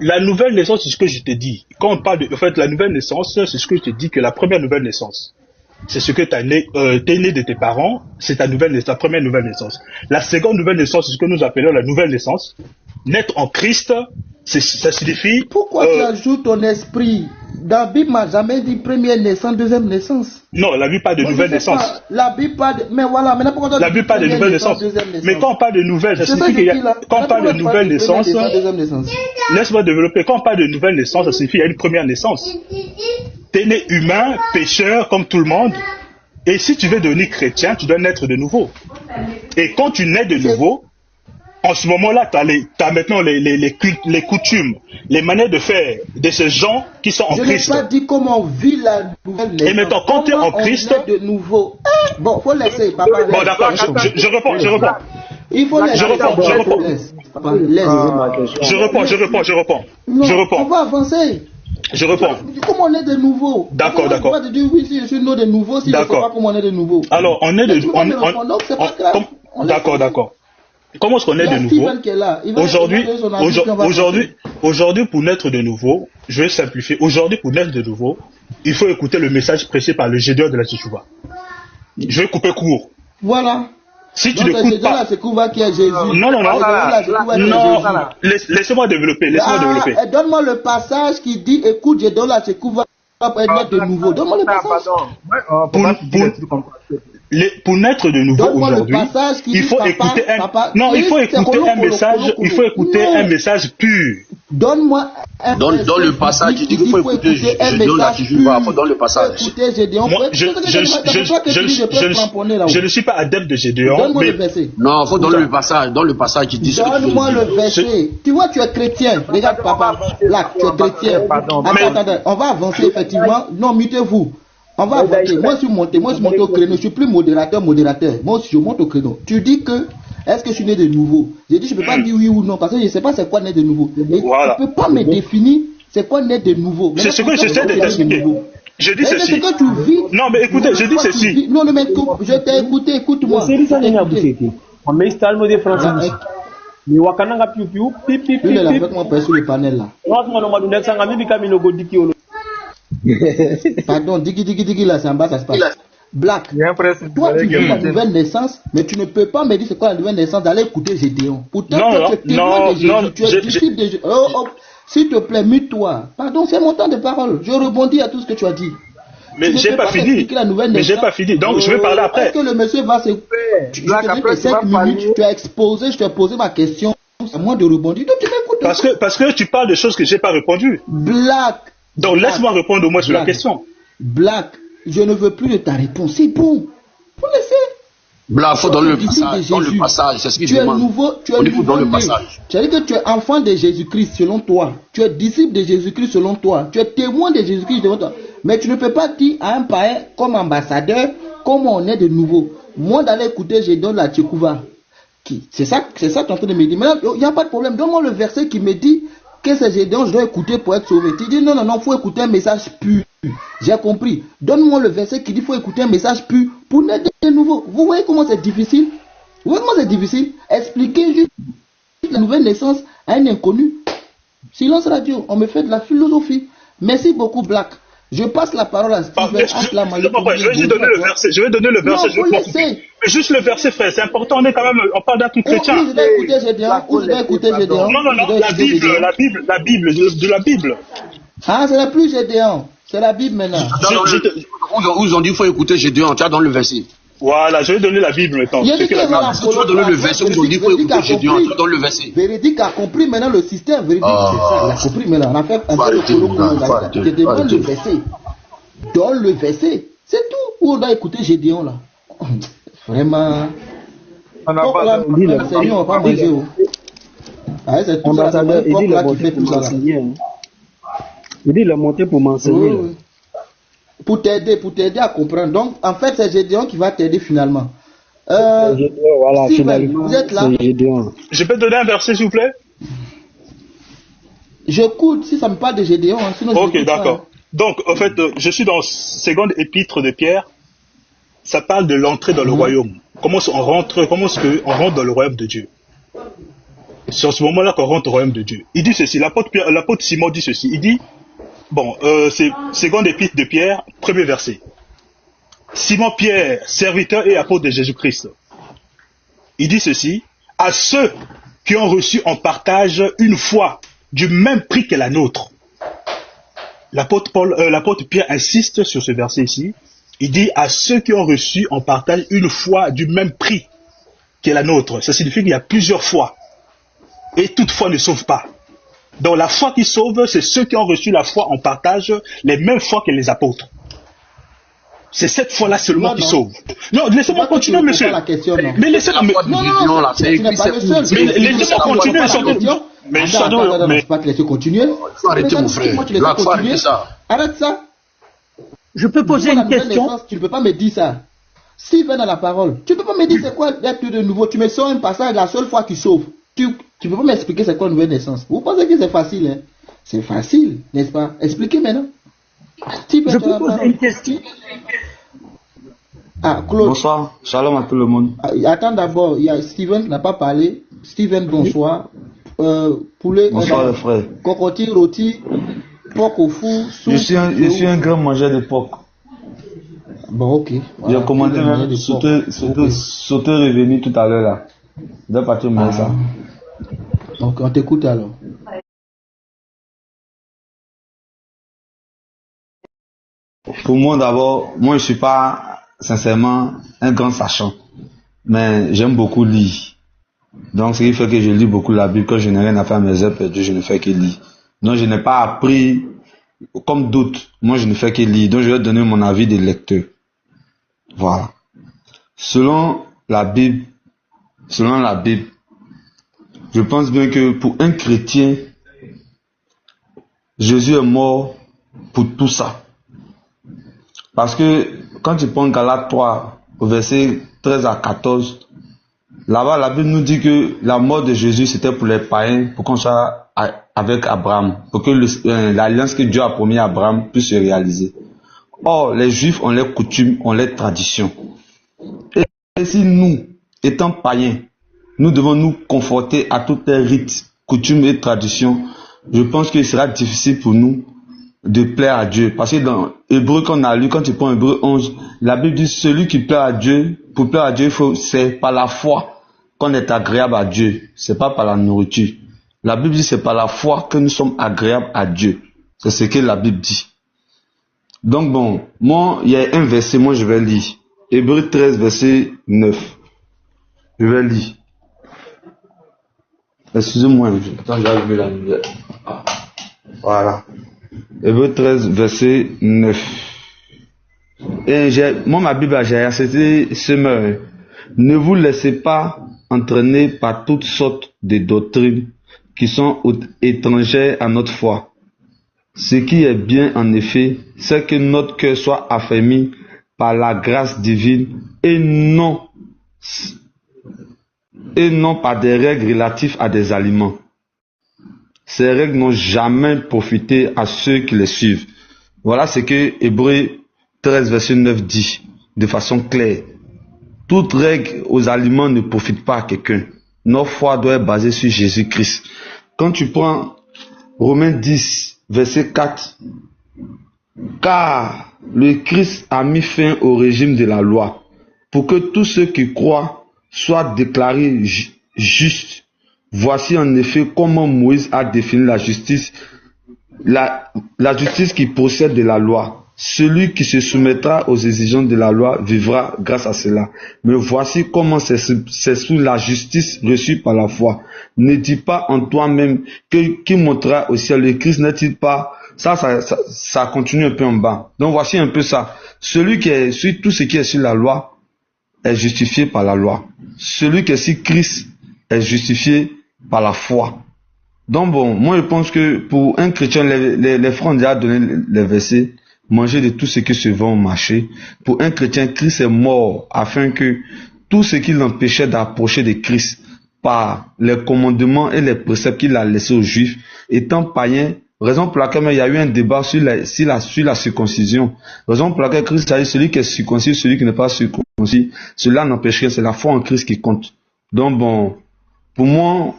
La nouvelle naissance, c'est ce que je te dis. Quand on parle de, en fait, la nouvelle naissance, c'est ce que je te dis que la première nouvelle naissance, c'est ce que t'es né de tes parents, c'est ta nouvelle naissance, ta première nouvelle naissance. La seconde nouvelle naissance, c'est ce que nous appelons la nouvelle naissance. Naître en Christ, ça signifie. Pourquoi tu ajoutes ton esprit? La Bible m'a jamais dit première naissance, deuxième naissance. Non, la Bible parle de nouvelle naissance. La Bible parle de... Mais voilà, maintenant pourquoi la Bible parle de nouvelle naissance. Mais quand on parle de nouvelle, ça signifie qu'il y a... Quand on parle de nouvelle naissance, laisse-moi développer. Quand on parle de nouvelle naissance, ça signifie qu'il y a une première naissance. T'es né humain, pécheur, comme tout le monde. Et si tu veux devenir chrétien, tu dois naître de nouveau. Et quand tu nais de nouveau, en ce moment-là, tu as maintenant les coutumes, les manières de faire de ces gens qui sont en Christ. Je n'ai pas dit comment on vit la nouvelle naissance. Et maintenant, quand tu es en Christ... de nouveau. Bon, faut laisser, papa. Bon, d'accord, je réponds. Il faut laisser. Je réponds. On va avancer. Je réponds. Comment on est de nouveau? D'accord. On va te dire oui, si je suis né de nouveau, si je ne sais pas comment on est de nouveau. Alors, on est de nouveau. D'accord. Comment est-ce qu'on est de nouveau? Aujourd'hui, pour naître de nouveau, je vais simplifier. Aujourd'hui, pour naître de nouveau, il faut écouter le message prêché par le Gédéon de la Tchouva. Je vais couper court. Voilà. Si tu n'écoutes pas... qui est Jésus. Non. Laissez-moi développer. Donne-moi le passage qui dit, écoute, je donne la Tchouva pour être de nouveau. Donne-moi le passage. Pour naître de nouveau aujourd'hui, il faut écouter un message pur. Donne-moi dans le passage, tu dis qu'il faut écouter Gédéon là, dans le passage. Je ne suis pas adepte de Gédéon. Non, il faut dans le passage qui dit ce que tu veux dire. Donne-moi le verset. Tu vois, tu es chrétien. Regarde, papa, là, tu es chrétien. Attends, on va avancer effectivement. Non, mutez-vous. On va avancer. Moi, je suis monté au créneau. Je suis plus modérateur. Moi aussi, je monte au créneau. Tu dis que, est-ce que je suis né de nouveau? J'ai dit, je ne peux pas dire oui ou non, parce que je ne sais pas c'est quoi né de nouveau. Voilà. Tu ne peux pas me définir c'est quoi né de nouveau. C'est ce que j'essaie de t'expliquer. Je dis ceci. C'est que tu vis. Non, mais écoutez, je dis ceci. Non, mais je t'ai écouté, écoute-moi. Le panel là. Pardon, digi là, c'est en bas, ça se passe. Black, toi tu veux la nouvelle naissance, mais tu ne peux pas me dire c'est quoi la nouvelle naissance d'aller écouter Gédéon. Pourtant, tu es témoin de Jésus, tu es disciple de Jésus. S'il te plaît, mute-toi. Pardon, c'est mon temps de parole. Je rebondis à tout ce que tu as dit. Mais j'ai pas fini. Donc je vais parler après. Est-ce que le monsieur va se... Tu as 5 minutes, tu as exposé, je t'ai posé ma question. C'est à moi de rebondir. Donc tu m'écoutes. Parce que tu parles de choses que j'ai pas répondu. Black. Donc laisse-moi répondre au moins sur la question. Black, je ne veux plus de ta réponse. C'est bon. Faut laisser. Black, faut dans le passage. C'est ce qu'il demande. Tu es nouveau dans le passage. Tu as dit que tu es enfant de Jésus-Christ selon toi. Tu es disciple de Jésus-Christ selon toi. Tu es témoin de Jésus-Christ selon toi. Mais tu ne peux pas dire à un païen comme ambassadeur comment on est de nouveau. Moi d'aller écouter, je donne la Tchekouva. C'est ça que tu es en train de me dire. Maintenant, il n'y a pas de problème. Donne-moi le verset qui me dit que ces Gédéons, je dois écouter pour être sauvé. Tu dis non, il faut écouter un message pur. J'ai compris. Donne-moi le verset qui dit qu'il faut écouter un message pur pour naître de nouveau. Vous voyez comment c'est difficile? Vous voyez comment c'est difficile? Expliquer juste la nouvelle naissance à un inconnu. Silence radio, on me fait de la philosophie. Merci beaucoup, Black. Je passe la parole à Steven. Je vais juste donner le verset. Je vais donner le verset. Mais juste le verset, frère. C'est important. On parle d'un tout chrétien. Vous devez écouter Gédéon. Vous devez écouter Gédéon. Non. La Bible. De la Bible. Ah, c'est la plus Gédéon. C'est la Bible maintenant. Où ils ont dit qu'il faut écouter Gédéon. Tu as dans le verset. Voilà, je vais donner la Bible maintenant. Tu vas donner le verset où ils ont dit qu'il faut écouter Gédéon. Tu as dans le verset. Véridique a compris maintenant le système. Véridique, c'est ça. Il a compris maintenant. On a fait un peu le colo. Je demande le verset. Donne le verset. C'est tout. Où on doit écouter Gédéon là. Vraiment. On n'a pas dit le Seigneur, on va pas manger. C'est tout ça. Il dit le monter pour m'enseigner. Il dit le monter pour m'enseigner. Pour t'aider à comprendre. Donc, en fait, c'est Gédéon qui va t'aider finalement. Voilà, finalement, vous êtes là. Je peux te donner un verset, s'il vous plaît? J'écoute, si ça me parle de Gédéon. Sinon ok, d'accord. Donc, en fait, je suis dans seconde épître de Pierre. Ça parle de l'entrée dans le royaume. Comment est-ce qu'on rentre dans le royaume de Dieu? C'est en ce moment-là qu'on rentre au royaume de Dieu. Il dit ceci, l'apôtre Simon dit ceci. Il dit, c'est seconde épître de Pierre, premier verset. Simon Pierre, serviteur et apôtre de Jésus-Christ. Il dit ceci, à ceux qui ont reçu en partage une foi du même prix que la nôtre. L'apôtre Pierre insiste sur ce verset ici. Il dit à ceux qui ont reçu en partage une foi du même prix que la nôtre. Ça signifie qu'il y a plusieurs foi. Et toute foi ne sauve pas. Donc la foi qui sauve, c'est ceux qui ont reçu la foi en partage, les mêmes foi que les apôtres. C'est cette foi-là seulement qui sauve. Non, laissez-moi continuer, monsieur. Mais laissez-moi. Non, laissez-moi continuer. Mais je ne pas te laisser continuer. Arrêtez, mon frère. Arrête ça. Je peux poser une question? Tu ne peux pas me dire ça. Steven a la parole. Tu ne peux pas me dire c'est quoi d'être de nouveau. Tu me sors un passage, la seule fois qui sauve. Tu ne peux pas m'expliquer c'est quoi une nouvelle naissance. Vous pensez que c'est facile, hein? C'est facile, n'est-ce pas? Expliquez maintenant. Steven, je peux poser une question? Ah, Claude. Bonsoir, shalom à tout le monde. Attends d'abord, il y a Steven qui n'a pas parlé. Steven, bonsoir. Poulet. Bonsoir, le frère. Cocotier, rôti, porc au four. Je suis un grand mangeur de porc. Bon, ok. Voilà, j'ai commandé même sauter revenu tout à l'heure là. Je dois partir manger ça. Donc, on t'écoute alors. Pour moi d'abord, moi je suis pas sincèrement un grand sachant, mais j'aime beaucoup lire. Donc ce qui fait que je lis beaucoup la Bible. Quand je n'ai rien à faire à mes heures perdues, je ne fais que lire. Donc je n'ai pas appris comme d'autres. Moi je ne fais que lire. Donc je vais donner mon avis de lecteur. Voilà. Selon la Bible, je pense bien que pour un chrétien, Jésus est mort pour tout ça. Parce que quand tu prends Galates 3, au verset 13 à 14, là-bas la Bible nous dit que la mort de Jésus c'était pour les païens, pour qu'on soit avec Abraham, pour que l'alliance que Dieu a promis à Abraham puisse se réaliser. Or, les Juifs ont leurs coutumes, ont leurs traditions. Et si nous, étant païens, nous devons nous conforter à tous les rites, coutumes et traditions, je pense qu'il sera difficile pour nous de plaire à Dieu. Parce que dans Hébreu qu'on a lu, quand tu prends Hébreu 11, la Bible dit celui qui plaît à Dieu, pour plaire à Dieu, c'est par la foi qu'on est agréable à Dieu. C'est pas par la nourriture. La Bible dit c'est par la foi que nous sommes agréables à Dieu. C'est ce que la Bible dit. Donc bon, moi, il y a un verset, moi je vais lire. Hébreu 13, verset 9. Je vais lire. Excusez-moi, attends, j'ai vu la lumière. Voilà. Hébreu 13, verset 9. Et moi, ma Bible, j'ai accepté semeur. Ne vous laissez pas entraîner par toutes sortes de doctrines qui sont étrangères à notre foi. Ce qui est bien, en effet, c'est que notre cœur soit affermi par la grâce divine et non par des règles relatives à des aliments. ces règles n'ont jamais profité à ceux qui les suivent. Voilà ce que Hébreux 13, verset 9 dit, de façon claire. Toute règle aux aliments ne profite pas à quelqu'un. Notre foi doit être basée sur Jésus-Christ. Quand tu prends Romains 10, verset 4, car le Christ a mis fin au régime de la loi, pour que tous ceux qui croient soient déclarés justes. Voici en effet comment Moïse a défini la justice, la justice qui procède de la loi. Celui qui se soumettra aux exigences de la loi vivra grâce à cela. Mais voici comment c'est sous la justice reçue par la foi. Ne dis pas en toi-même qui montera au ciel. Le Christ n'est-il pas... Ça continue un peu en bas. Donc voici un peu ça. Celui qui est sur tout ce qui est sur la loi est justifié par la loi. Celui qui est sur Christ est justifié par la foi. Donc bon, moi je pense que pour un chrétien, les frères ont déjà donné les versets. Manger de tout ce qui se vend au marché. Pour un chrétien, Christ est mort afin que tout ce qui l'empêchait d'approcher de Christ par les commandements et les préceptes qu'il a laissés aux Juifs, étant païen, raison pour laquelle il y a eu un débat sur la circoncision. Raison pour laquelle Christ a dit celui qui est circoncis, celui qui n'est pas circoncis, cela n'empêcherait, c'est la foi en Christ qui compte. Donc bon, pour moi,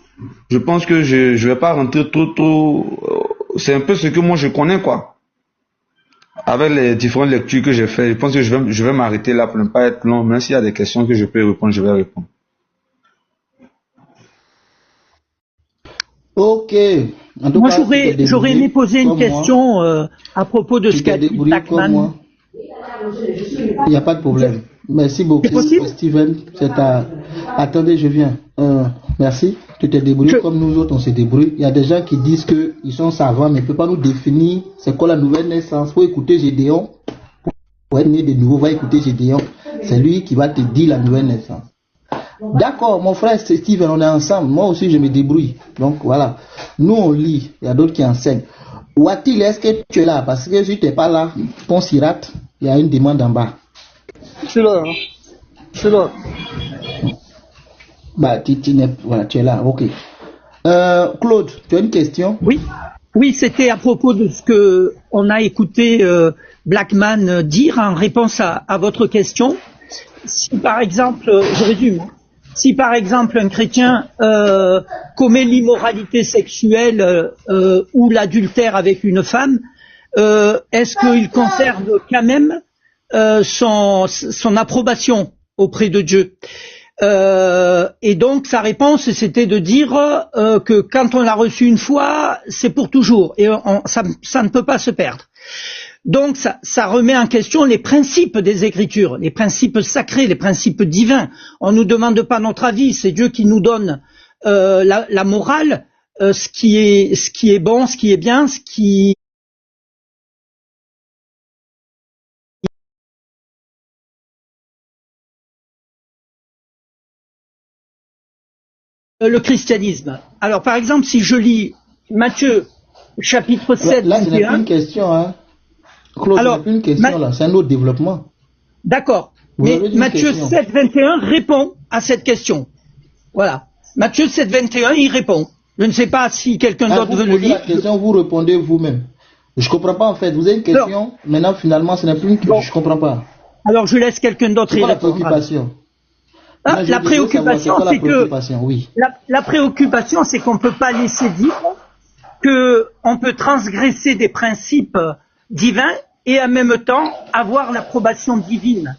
je pense que je vais pas rentrer trop, c'est un peu ce que moi je connais quoi. Avec les différentes lectures que j'ai faites, je pense que je vais m'arrêter là pour ne pas être long. Même s'il y a des questions que je peux répondre, je vais répondre. Ok. Moi, j'aurais aimé poser une question à propos de ce qu'a dit Blackman. Il n'y a pas de problème. Merci beaucoup, Steven. Attendez, je viens. Merci. Tu t'es débrouillé comme nous autres, on s'est débrouillé. Il y a des gens qui disent qu'ils sont savants, mais ils ne peuvent pas nous définir c'est quoi la nouvelle naissance. Il faut écouter Gédéon. Pour être né de nouveau, va écouter Gédéon. C'est lui qui va te dire la nouvelle naissance. D'accord, mon frère Steven, on est ensemble. Moi aussi, je me débrouille. Donc voilà. Nous, on lit. Il y a d'autres qui enseignent. Watil, est-ce que tu es là? Parce que si tu n'es pas là, ton sirat, il y a une demande en bas. Je suis là. Je suis là. Bah, tu es là, ok. Claude, tu as une question? Oui, c'était à propos de ce que on a écouté Blackman dire en réponse à votre question. Si par exemple, je résume, si par exemple un chrétien commet l'immoralité sexuelle ou l'adultère avec une femme, est-ce qu'il conserve quand même son approbation auprès de Dieu? Et donc sa réponse c'était de dire que quand on l'a reçu une fois, c'est pour toujours et ça ne peut pas se perdre. Donc ça remet en question les principes des Écritures, les principes sacrés, les principes divins. On nous demande pas notre avis, c'est Dieu qui nous donne la morale, ce qui est bon, ce qui est bien, ce qui le christianisme. Alors, par exemple, si je lis Matthieu, chapitre 7, là, ce n'est plus une question, hein. Claude, ce n'est plus une question, là, c'est un autre développement. D'accord. Mais Matthieu 7, 21 répond à cette question. Voilà. Matthieu 7, 21, il répond. Je ne sais pas si quelqu'un d'autre veut le lire. La question, vous répondez vous-même. Je ne comprends pas, en fait. Vous avez une question, maintenant, finalement, ce n'est plus une question. Je ne comprends pas. Alors, je laisse quelqu'un d'autre y répondre. La préoccupation. La préoccupation, c'est que la préoccupation, c'est qu'on ne peut pas laisser dire qu'on peut transgresser des principes divins et en même temps avoir l'approbation divine.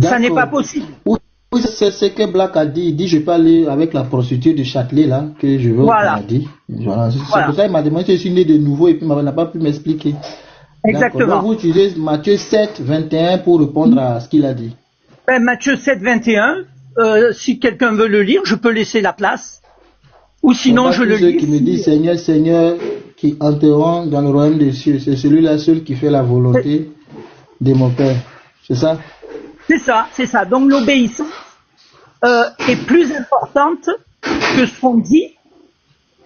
Ça n'est pas possible. Oui, c'est ce que Black a dit. Il dit je peux aller avec la prostituée de Châtelet là que je veux. Voilà. Voilà. C'est pour ça qu'il m'a demandé si je suis né de nouveau et puis il n'a pas pu m'expliquer. Exactement. Donc, vous utilisez Matthieu 7, 21 pour répondre à ce qu'il a dit. Matthieu 7, 21, si quelqu'un veut le lire, je peux laisser la place. Ou sinon, je le lis. Ceux qui me disent Seigneur, Seigneur, qui entreront dans le royaume des cieux, c'est celui-là seul qui fait la volonté de mon Père. C'est ça? C'est ça, c'est ça. Donc l'obéissance est plus importante que ce qu'on dit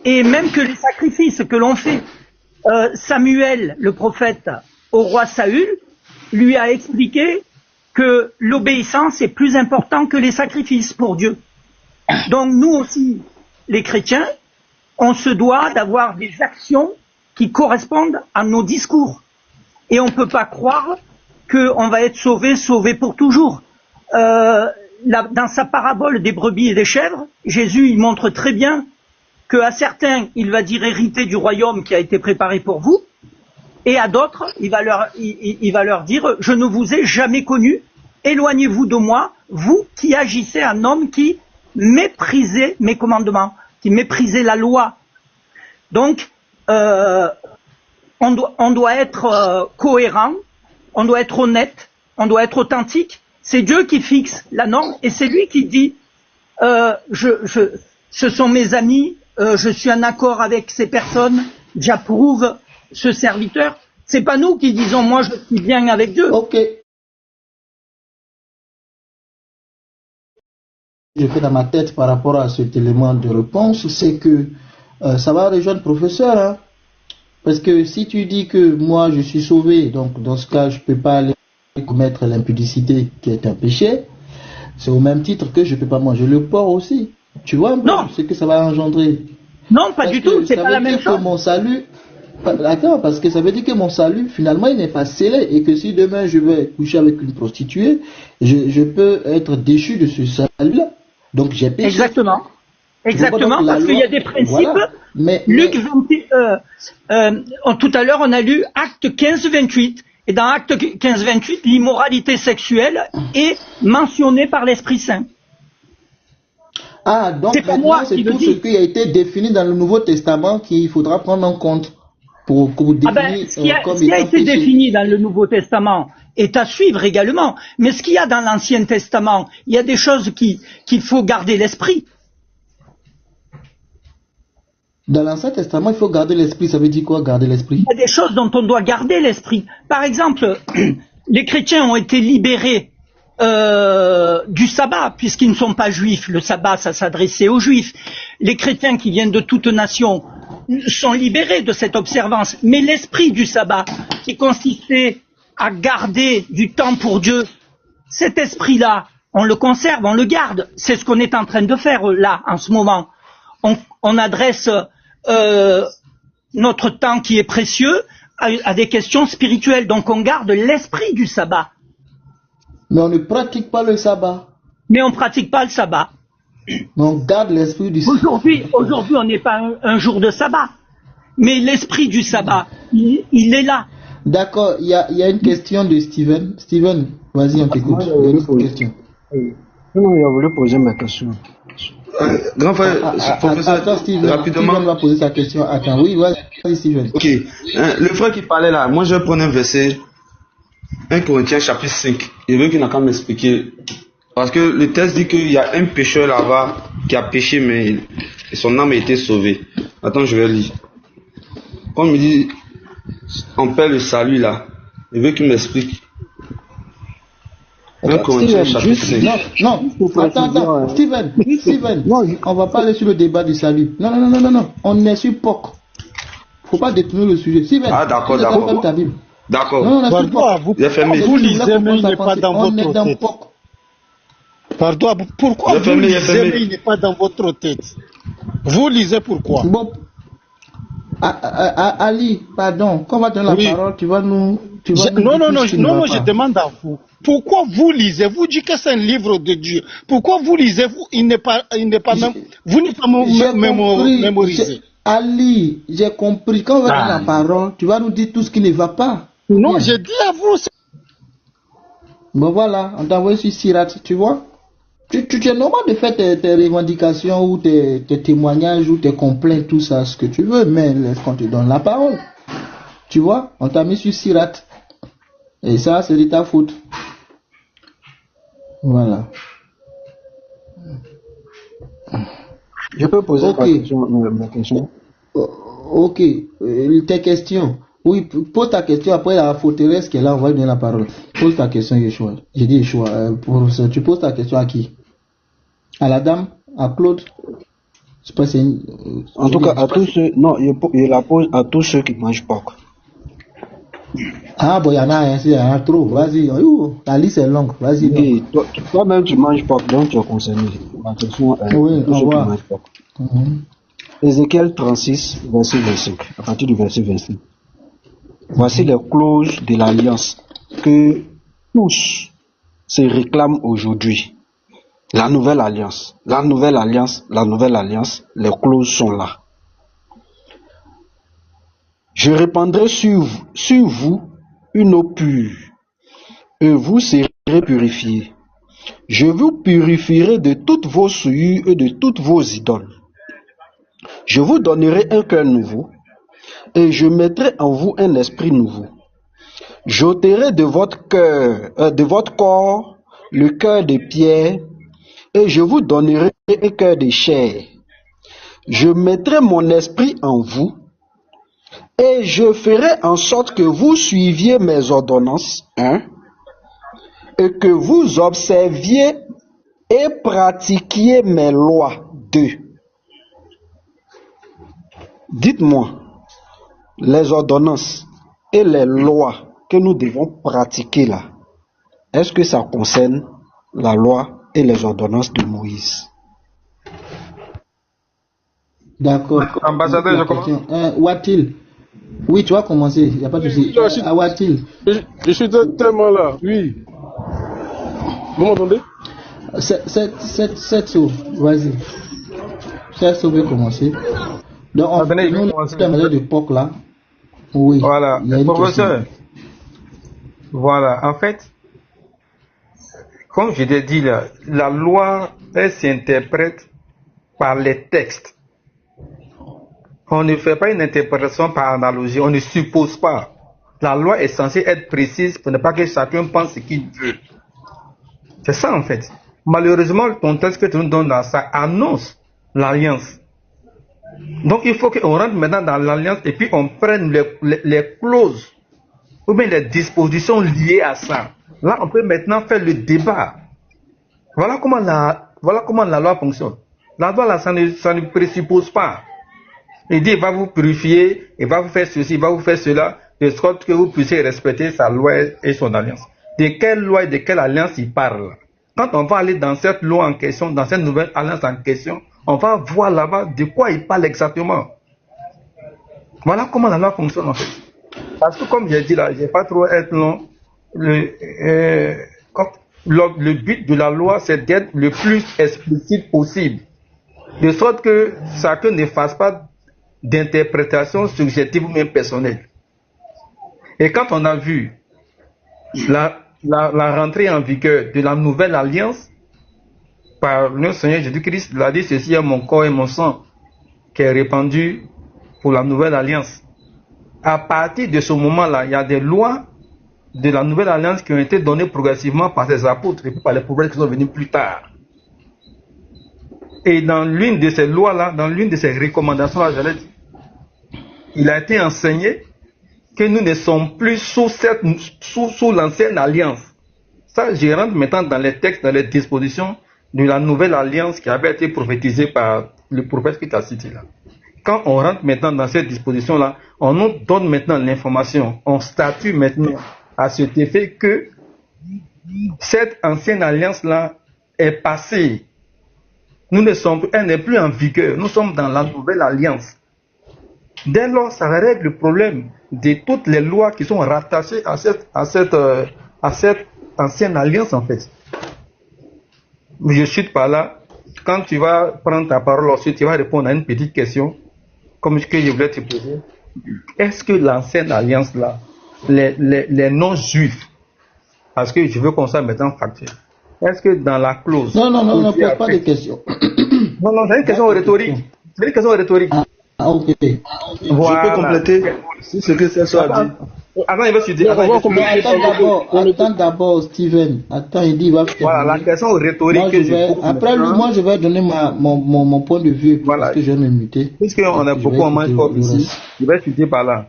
et même que les sacrifices que l'on fait. Samuel, le prophète, au roi Saül, lui a expliqué que l'obéissance est plus importante que les sacrifices pour Dieu. Donc nous aussi, les chrétiens, on se doit d'avoir des actions qui correspondent à nos discours. Et on ne peut pas croire qu'on va être sauvé pour toujours. Dans sa parabole des brebis et des chèvres, Jésus il montre très bien qu'à certains, il va dire héritez du royaume qui a été préparé pour vous, et à d'autres, il va leur dire je ne vous ai jamais connu, éloignez-vous de moi, vous qui agissez en homme qui méprisez mes commandements, qui méprisez la loi. Donc, on doit être cohérent, on doit être honnête, on doit être authentique. C'est Dieu qui fixe la norme et c'est lui qui dit ce sont mes amis, je suis en accord avec ces personnes, j'approuve ce serviteur. C'est pas nous qui disons moi je suis bien avec Dieu. Ok. Je fais dans ma tête par rapport à cet élément de réponse, c'est que ça va rejoindre le professeur, hein. Parce que si tu dis que moi je suis sauvé, donc dans ce cas je peux pas aller commettre l'impudicité qui est un péché, c'est au même titre que je peux pas manger le porc aussi. Tu vois un peu ce que ça va engendrer? Non, pas du tout, c'est pas la même chose. Mon salut, d'accord, parce que ça veut dire que mon salut finalement il n'est pas scellé et que si demain je vais coucher avec une prostituée, je peux être déchu de ce salut-là. Donc j'ai péché. Exactement. Exactement, parce qu'il y a des principes. Voilà. Luc 21, tout à l'heure, on a lu Acte 15-28. Et dans Acte 15-28, l'immoralité sexuelle est mentionnée par l'Esprit Saint. Ah, donc c'est tout ce qui a été défini dans le Nouveau Testament qu'il faudra prendre en compte pour définir ce qui a été défini dans le Nouveau Testament est à suivre également. Mais ce qu'il y a dans l'Ancien Testament, il y a des choses qu'il faut garder l'esprit. Dans l'Ancien Testament, il faut garder l'esprit. Ça veut dire quoi, garder l'esprit? Il y a des choses dont on doit garder l'esprit. Par exemple, les chrétiens ont été libérés du sabbat, puisqu'ils ne sont pas juifs. Le sabbat, ça s'adressait aux juifs. Les chrétiens qui viennent de toute nation sont libérés de cette observance. Mais l'esprit du sabbat, qui consistait à garder du temps pour Dieu, cet esprit-là, on le conserve, on le garde. C'est ce qu'on est en train de faire là, en ce moment. On adresse notre temps qui est précieux à des questions spirituelles. Donc on garde l'esprit du sabbat. Mais on ne pratique pas le sabbat. Mais on ne pratique pas le sabbat. Mais on garde l'esprit du sabbat. Aujourd'hui, on n'est pas un jour de sabbat. Mais l'esprit du sabbat, il est là. D'accord, il y a une question de Steven. Steven, vas-y, on t'écoute. Il y a une question. Non, il a voulu poser ma question. Grand frère, professeur, attends, Steven, rapidement. Steven va poser sa question. Attends, oui, vas-y, Steven. Ok, le frère qui parlait là, moi je vais prendre un verset, 1 Corinthiens chapitre 5. Il veut qu'il n'a qu'à m'expliquer. Parce que le texte dit qu'il y a un pécheur là-bas qui a péché, mais son âme a été sauvée. Attends, je vais lire. Comme il dit, on perd le salut là. Il veut qu'il m'explique. 1 Corinthiens chapitre 5. Non, attends, Steven, on va pas aller sur le débat du salut. Non, on est sur Pâques. Faut pas détourner le sujet. Steven, ah d'accord. D'accord. Pardon, vous lisez, mais il n'est pas dans votre tête. Pardon, pourquoi vous lisez, mais il n'est pas dans votre tête? Vous lisez pourquoi? Bon, Ali, pardon, quand on va donner la parole, tu vas nous... Non, je demande à vous. Pourquoi vous lisez? Vous dites que c'est un livre de Dieu. Pourquoi vous lisez? Il n'est pas même... Vous n'êtes pas mémorisé. Ali, j'ai compris. Quand on va donner la parole, tu vas nous dire tout ce qui ne va pas. Non, j'ai dit à vous. Bon voilà, on t'a envoyé sur Sirat, tu vois. Tu es normal de faire tes revendications ou tes témoignages ou tes complaints, tout ça, ce que tu veux, mais laisse qu'on te donne la parole. Tu vois, on t'a mis sur Sirat. Et ça, c'est de ta faute. Voilà. Je peux poser ma question. Ok, tes questions. Oui, pose ta question après la fauteuilesse qui est là, on va lui donner la parole. Pose ta question, Yeshua. J'ai dit Yeshua. Tu poses ta question à qui? À la dame? À Claude? Je sais pas si en tout cas, à tous ceux. Non, il la pose à tous ceux qui mangent pas. Ah, bon, il y en a trop. Vas-y, la liste est longue. Vas-y. Toi-même, tu manges pas, donc tu es concerné. La question est oui, tous ceux qui mangent pas. Ézéchiel 36, verset 25, à partir du verset 25. Voici les clauses de l'alliance que tous se réclament aujourd'hui. La nouvelle alliance, la nouvelle alliance, la nouvelle alliance, les clauses sont là. Je répandrai sur vous une eau pure, et vous serez purifiés. Je vous purifierai de toutes vos souillures et de toutes vos idoles. Je vous donnerai un cœur nouveau, et je mettrai en vous un esprit nouveau. J'ôterai de votre corps le cœur de pierre, et je vous donnerai un cœur de chair. Je mettrai mon esprit en vous, et je ferai en sorte que vous suiviez mes ordonnances, et que vous observiez et pratiquiez mes lois, 2. Dites-moi, les ordonnances et les lois que nous devons pratiquer là, est-ce que ça concerne la loi et les ordonnances de Moïse? D'accord. Ambassadeur, je commence. Watil. Oui, tu vas commencer, il n'y a pas de souci. Watil. Je suis tellement là, oui. Vous m'entendez? 7 sauts, vas-y. 7 sauts veut commencer. Donc, on a d'époque là. Oui. Voilà, professeur. Voilà, en fait, comme je l'ai dit là, la loi, elle s'interprète par les textes. On ne fait pas une interprétation par analogie, on ne suppose pas. La loi est censée être précise pour ne pas que chacun pense ce qu'il veut. C'est ça en fait. Malheureusement, ton texte que tu nous donnes là, ça annonce l'alliance. Donc il faut qu'on rentre maintenant dans l'alliance et puis on prenne les clauses ou bien les dispositions liées à ça. Là, on peut maintenant faire le débat. Voilà comment la loi fonctionne. La loi là, ça ne présuppose pas. Il dit, il va vous purifier, il va vous faire ceci, il va vous faire cela, de sorte que vous puissiez respecter sa loi et son alliance. De quelle loi et de quelle alliance il parle? Quand on va aller dans cette loi en question, dans cette nouvelle alliance en question, on va voir là-bas de quoi il parle exactement. Voilà comment la loi fonctionne en fait. Parce que comme j'ai dit là, je ne vais pas trop être long, le but de la loi, c'est d'être le plus explicite possible. De sorte que chacun ne fasse pas d'interprétation subjective ou même personnelle. Et quand on a vu la rentrée en vigueur de la nouvelle alliance par le Seigneur Jésus-Christ, il a dit ceci est mon corps et mon sang qui est répandu pour la nouvelle alliance. À partir de ce moment-là, il y a des lois de la nouvelle alliance qui ont été données progressivement par les apôtres et par les prophètes qui sont venus plus tard. Et dans l'une de ces lois-là, dans l'une de ces recommandations-là, il a été enseigné que nous ne sommes plus sous l'ancienne alliance. Ça, je rentre maintenant dans les textes, dans les dispositions de la nouvelle alliance qui avait été prophétisée par le prophète qui t'a cité là. Quand on rentre maintenant dans cette disposition-là, on nous donne maintenant l'information, on statue maintenant à cet effet que cette ancienne alliance-là est passée. Elle n'est plus en vigueur. Nous sommes dans la nouvelle alliance. Dès lors, ça règle le problème de toutes les lois qui sont rattachées à cette ancienne alliance en fait. Je chute par là. Quand tu vas prendre ta parole ensuite, tu vas répondre à une petite question, comme ce que je voulais te poser. Est-ce que l'ancienne alliance là, les non-juifs, parce que je veux qu'on soit maintenant factuel, est-ce que dans la clause... Non, pose pas de questions. Non, c'est une question rhétorique. C'est une question rhétorique. Ok. Voilà. Je peux compléter si ce que c'est ça dit. Attends, il va se dire. Attends d'abord, Steven. Attends, il dit, il va faire. Voilà, la question rhétorique que j'ai. Après lui, moi, je vais donner mon point de vue. Voilà. Parce que je vais me muter. Puisqu'on a beaucoup en manche fort ici, je vais chuter par là.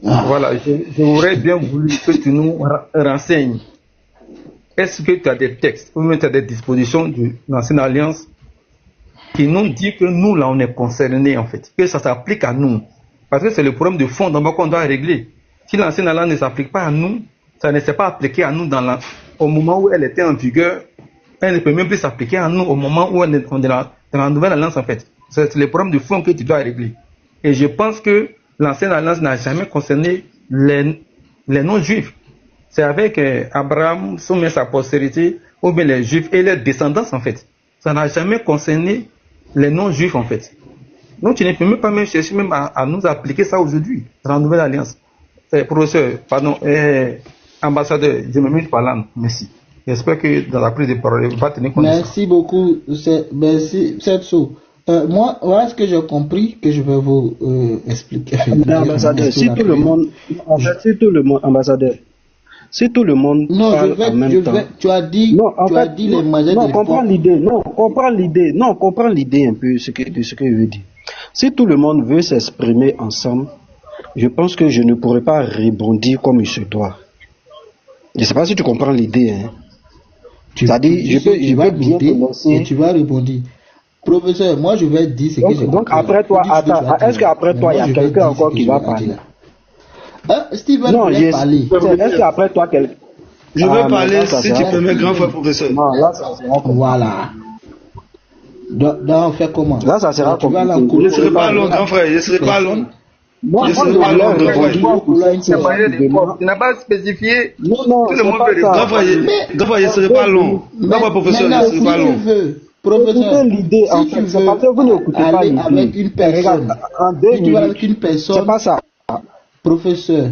Voilà, j'aurais bien voulu que tu nous renseignes. Est-ce que tu as des textes ou même tu as des dispositions de l'ancienne alliance qui nous dit que nous, là, on est concernés, en fait, que ça s'applique à nous. Parce que c'est le problème de fond d'abord qu'on doit régler. Si l'ancienne alliance ne s'applique pas à nous, ça ne s'est pas appliqué à nous au moment où elle était en vigueur, elle ne peut même plus s'appliquer à nous au moment où on est dans la nouvelle alliance, en fait. C'est le problème de fond que tu dois régler. Et je pense que l'ancienne alliance n'a jamais concerné les non-juifs. C'est avec Abraham, soumis sa postérité, ou bien les juifs et leurs descendants en fait. Ça n'a jamais concerné les non-juifs en fait. Donc tu ne peux même pas même chercher même à nous appliquer ça aujourd'hui, dans la nouvelle alliance. Professeur, pardon, ambassadeur, je me mets par là. Merci. J'espère que dans la prise de parole, il va tenir compte. Merci beaucoup. Merci, Setso. Moi, voilà ce que j'ai compris que je vais vous expliquer. Ambassadeur, si tout le monde, ambassadeur, si tout le monde parle en même temps. Tu as dit, les majeurs. Non, comprends l'idée. Non, comprends l'idée un peu de ce que je veux dire. Si tout le monde veut s'exprimer ensemble, je pense que je ne pourrais pas rebondir comme il se doit. Je ne sais pas si tu comprends l'idée. Hein. C'est-à-dire, je vais bien et tu vas rebondir. Professeur, moi je vais dire ce que j'ai compris. Donc après toi, attends, est-ce qu'après toi, il y a quelqu'un encore qui va parler? Steven voulait parler. Est-ce qu'après toi, quelqu'un... Je vais parler si tu permets, grand frère professeur. Non, là, ça sera comme... Voilà. Donc, on fait comment? Là, ça sera comme... Je ne serai pas long, grand frère, je ne serai pas long. Moi, je serai pas long, grand frère. Tu n'as pas spécifié. Non, tout le monde veut. Grand frère, je ne serai pas long. Grand frère professeur, je ne serai pas long. Professeur, l'idée, si tu veux aller avec une personne, si tu vas avec une personne, c'est pas ça. Professeur,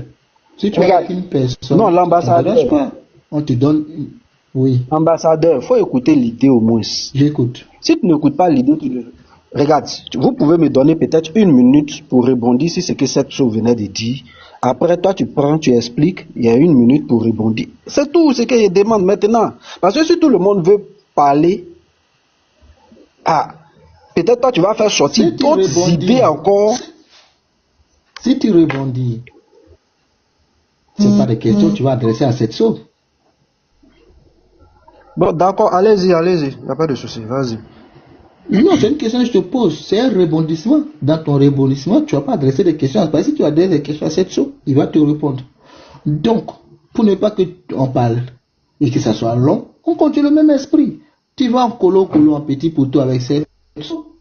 si tu vas avec une personne, non, l'ambassadeur, on te donne, oui. Ambassadeur, faut écouter l'idée au moins. J'écoute. Si tu n'écoutes pas l'idée, regarde, vous pouvez me donner peut-être 1 minute pour rebondir sur ce que cette chose venait de dire. Après, toi, tu prends, tu expliques, il y a 1 minute pour rebondir. C'est tout ce que je demande maintenant. Parce que si tout le monde veut parler, peut-être toi tu vas faire sortir d'autres idées encore. Si tu rebondis, c'est pas des questions que tu vas adresser à cette chose. Bon, d'accord, allez-y, il n'y a pas de souci, vas-y. Non, c'est une question que je te pose, c'est un rebondissement. Dans ton rebondissement, tu ne vas pas adresser des questions. Parce que si tu adresses des questions à cette chose, il va te répondre. Donc, pour ne pas qu'on parle et que ça soit long, on continue le même esprit. Tu vas en colo, en petit poteau avec cette.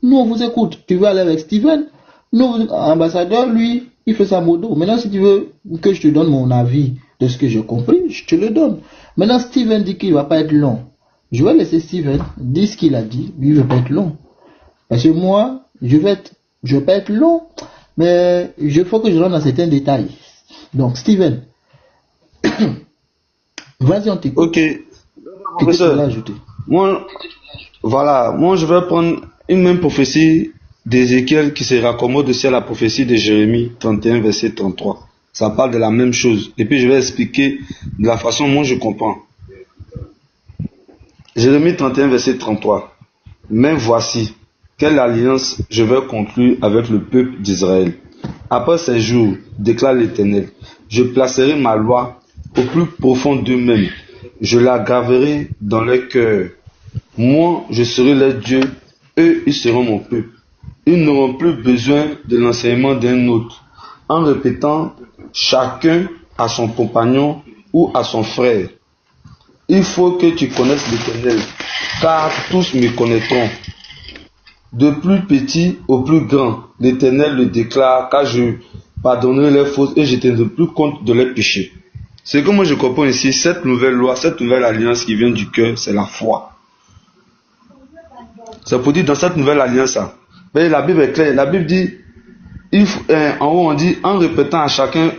Nous, on vous écoute. Tu veux aller avec Steven. Nous, ambassadeur, lui, il fait sa modo. Maintenant, si tu veux que je te donne mon avis de ce que j'ai compris, je te le donne. Maintenant, Steven dit qu'il ne va pas être long. Je vais laisser Steven dire ce qu'il a dit. Lui, il ne veut pas être long. Parce que moi, je vais pas être long, mais il faut que je rentre dans certains détails. Donc, Steven, vas-y, on t'écoute. Ok. Professeur. Moi, je vais prendre une même prophétie d'Ézéchiel qui se raccommode aussi à la prophétie de Jérémie 31, verset 33. Ça parle de la même chose. Et puis je vais expliquer de la façon dont je comprends. Jérémie 31, verset 33. Mais voici, quelle alliance je vais conclure avec le peuple d'Israël. Après ces jours, déclare l'Éternel, je placerai ma loi au plus profond d'eux-mêmes. Je la graverai dans leur cœur. Moi, je serai leur Dieu, eux, ils seront mon peuple. Ils n'auront plus besoin de l'enseignement d'un autre, en répétant chacun à son compagnon ou à son frère. Il faut que tu connaisses l'Éternel, car tous me connaîtront. De plus petit au plus grand, l'Éternel le déclare, car je pardonnerai leurs fautes et je ne tiendrai plus compte de leurs péchés. C'est que moi je comprends ici, cette nouvelle loi, cette nouvelle alliance qui vient du cœur, c'est la foi. C'est pour dire dans cette nouvelle alliance, la Bible est claire. La Bible dit, en haut on dit, en répétant à chacun,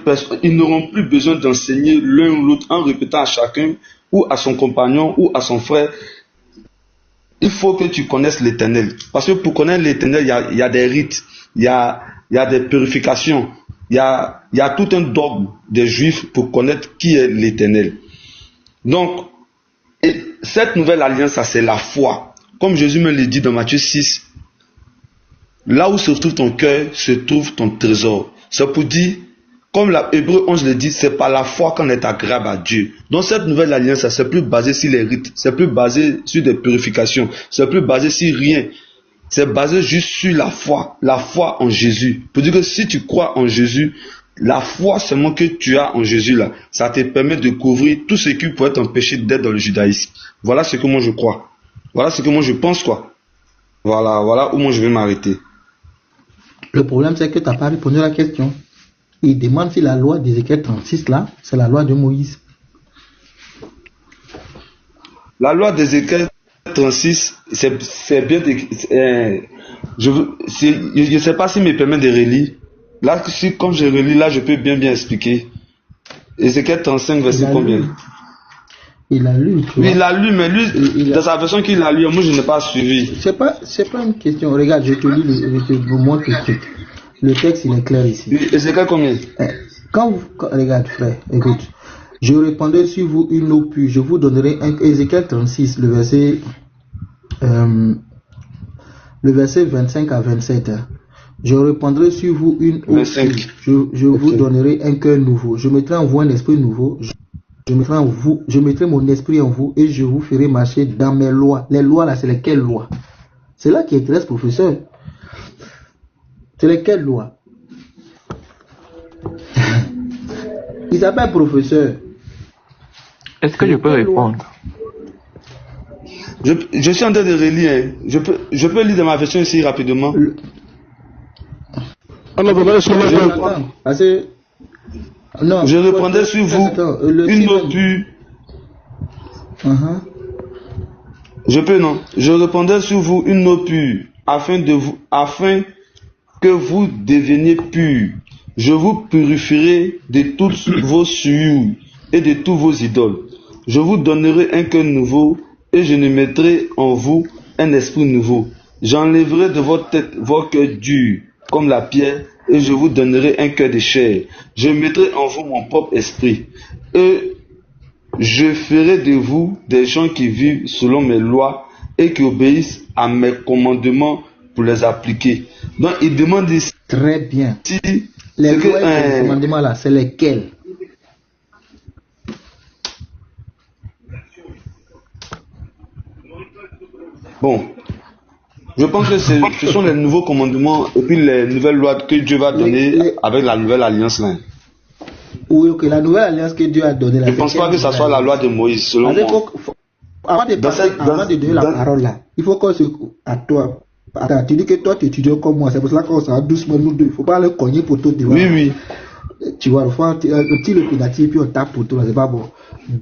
ils n'auront plus besoin d'enseigner l'un ou l'autre, en répétant à chacun, ou à son compagnon, ou à son frère. Il faut que tu connaisses l'Éternel. Parce que pour connaître l'Éternel, il y a des rites, il y a des purifications, il y a tout un dogme des Juifs pour connaître qui est l'Éternel. Donc, cette nouvelle alliance, ça c'est la foi. Comme Jésus me l'a dit dans Matthieu 6, là où se trouve ton cœur, se trouve ton trésor. C'est pour dire, comme l'Hébreu 11 le dit, c'est par la foi qu'on est agréable à Dieu. Donc cette nouvelle alliance, c'est plus basé sur les rites, c'est plus basé sur des purifications, c'est plus basé sur rien. C'est basé juste sur la foi en Jésus. Pour dire que si tu crois en Jésus, la foi seulement que tu as en Jésus là, ça te permet de couvrir tout ce qui pourrait t'empêcher d'être dans le judaïsme. Voilà ce que moi je crois. Voilà ce que moi je pense, quoi. Voilà où moi je vais m'arrêter. Le problème, c'est que tu n'as pas répondu à la question. Il demande si la loi d'Ézéchiel 36, là, c'est la loi de Moïse. La loi d'Ézéchiel 36, c'est bien... je ne sais pas s'il me permet de relire. Là, comme je relis, là, je peux bien expliquer. Ézéchiel 35, verset combien? Il a lu. Oui, il a lu, mais lui, dans sa version qu'il a lu, moi, je n'ai pas suivi. C'est pas une question. Regarde, je te lis, je te montre le truc. Le texte, il est clair ici. Ézéchiel combien? Regarde, frère, écoute. Je répandrai sur vous une eau pure. Je vous donnerai un... Ézéchiel 36, le verset 25 à 27. Je répandrai sur vous une eau pure. Je vous donnerai un cœur nouveau. Je mettrai en vous un esprit nouveau. Je mettrai mon esprit en vous et je vous ferai marcher dans mes lois. Les lois là, c'est lesquelles lois? C'est là qui intéresse professeur. C'est lesquelles lois? Il s'appelle professeur. Est-ce que je peux répondre? Je suis en train de relire. Je peux lire dans ma version ici rapidement. Je reprendrai sur vous une eau pure. Je reprendrai sur vous une eau pure afin que vous deveniez purs. Je vous purifierai de toutes vos souillures et de tous vos idoles. Je vous donnerai un cœur nouveau et je ne mettrai en vous un esprit nouveau. J'enlèverai de votre tête vos cœurs durs comme la pierre et je vous donnerai un cœur de chair. Je mettrai en vous mon propre esprit et je ferai de vous des gens qui vivent selon mes lois et qui obéissent à mes commandements pour les appliquer. Donc il demande ici. Très bien. Les lois et les commandements là, c'est lesquels? Bon, je pense que ce sont les nouveaux commandements et puis les nouvelles lois que Dieu va donner avec la nouvelle alliance là. Oui, ok, la nouvelle alliance que Dieu a donnée là. Je ne pense pas que ce soit la loi de Moïse, selon moi. Avant de donner la parole là, il faut qu'on se... À toi. Attends, tu dis que toi tu étudies comme moi, c'est pour cela qu'on s'en doucement nous deux. Il ne faut pas le cogner pour tout devant. Oui. Tu vois, un petit le pénalty et puis on tape pour tout là, c'est pas bon.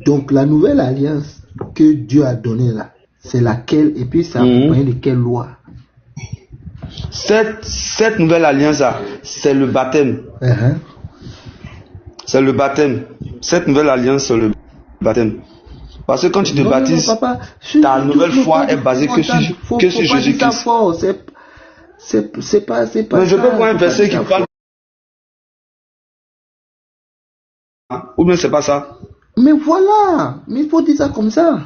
Donc la nouvelle alliance que Dieu a donnée là, c'est laquelle et puis ça accompagné de quelle loi? Cette nouvelle alliance là, c'est le baptême. C'est le baptême. Cette nouvelle alliance, c'est le baptême. Parce que quand tu te baptises, ta nouvelle foi est basée que sur Jésus-Christ. C'est pas. Mais je peux prendre un verset qui parle. Ou bien c'est pas ça. Mais voilà. Mais il faut dire ça comme ça.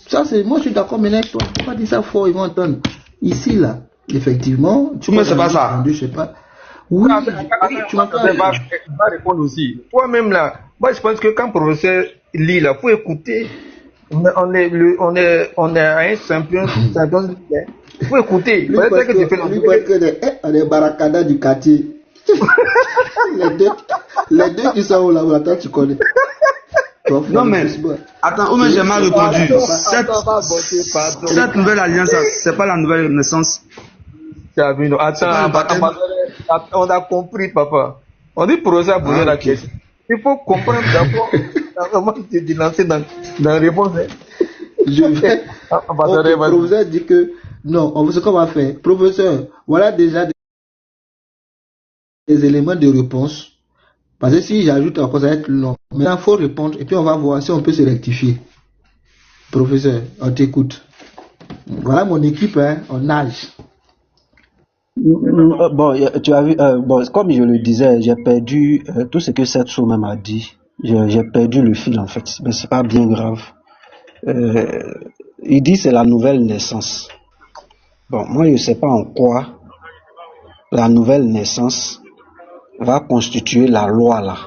Ça c'est. Moi je suis d'accord maintenant avec toi. Il faut pas dire ça fort, ils vont entendre. Ici là, effectivement. Mais c'est pas ça. Je sais pas. Oui, tu m'entends. Va répondre aussi. Toi-même là, moi je pense que quand le professeur lit là, faut écouter. On est à un champion. Il faut écouter. On est Barakada du quartier. les deux qui sont au laboratoire, tu connais. Non mais, attends, mais j'ai mal répondu. Cette nouvelle alliance, c'est pas la nouvelle naissance. Attends, on a compris, papa. On dit professeur a posé la question. Il faut comprendre d'abord comment tu te lancer dans la réponse. Le professeur dit que non, ce qu'on va faire, professeur, voilà déjà des éléments de réponse. Parce que si j'ajoute encore, ça va être long. Maintenant, il faut répondre et puis on va voir si on peut se rectifier. Professeur, on t'écoute. Voilà mon équipe, hein, on nage. Bon, tu as vu, bon, comme je le disais, j'ai perdu tout ce que Setso même a dit. J'ai perdu le fil en fait, mais c'est pas bien grave. Il dit c'est la nouvelle naissance. Bon, moi je sais pas en quoi la nouvelle naissance va constituer la loi là.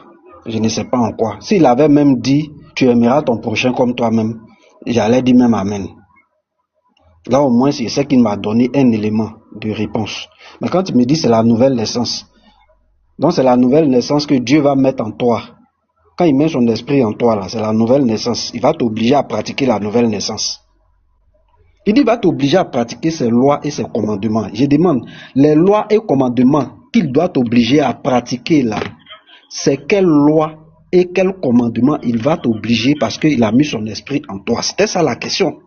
Je ne sais pas en quoi. S'il avait même dit tu aimeras ton prochain comme toi-même, j'allais dire même amen. Là au moins c'est ce qu'il m'a donné un élément de réponse. Mais quand il me dit c'est la nouvelle naissance, donc c'est la nouvelle naissance que Dieu va mettre en toi. Quand il met son esprit en toi là, c'est la nouvelle naissance. Il va t'obliger à pratiquer la nouvelle naissance. Il dit, va t'obliger à pratiquer ses lois et ses commandements. Je demande, les lois et commandements qu'il doit t'obliger à pratiquer là, c'est quelle loi et quel commandement il va t'obliger parce qu'il a mis son esprit en toi. C'était ça la question.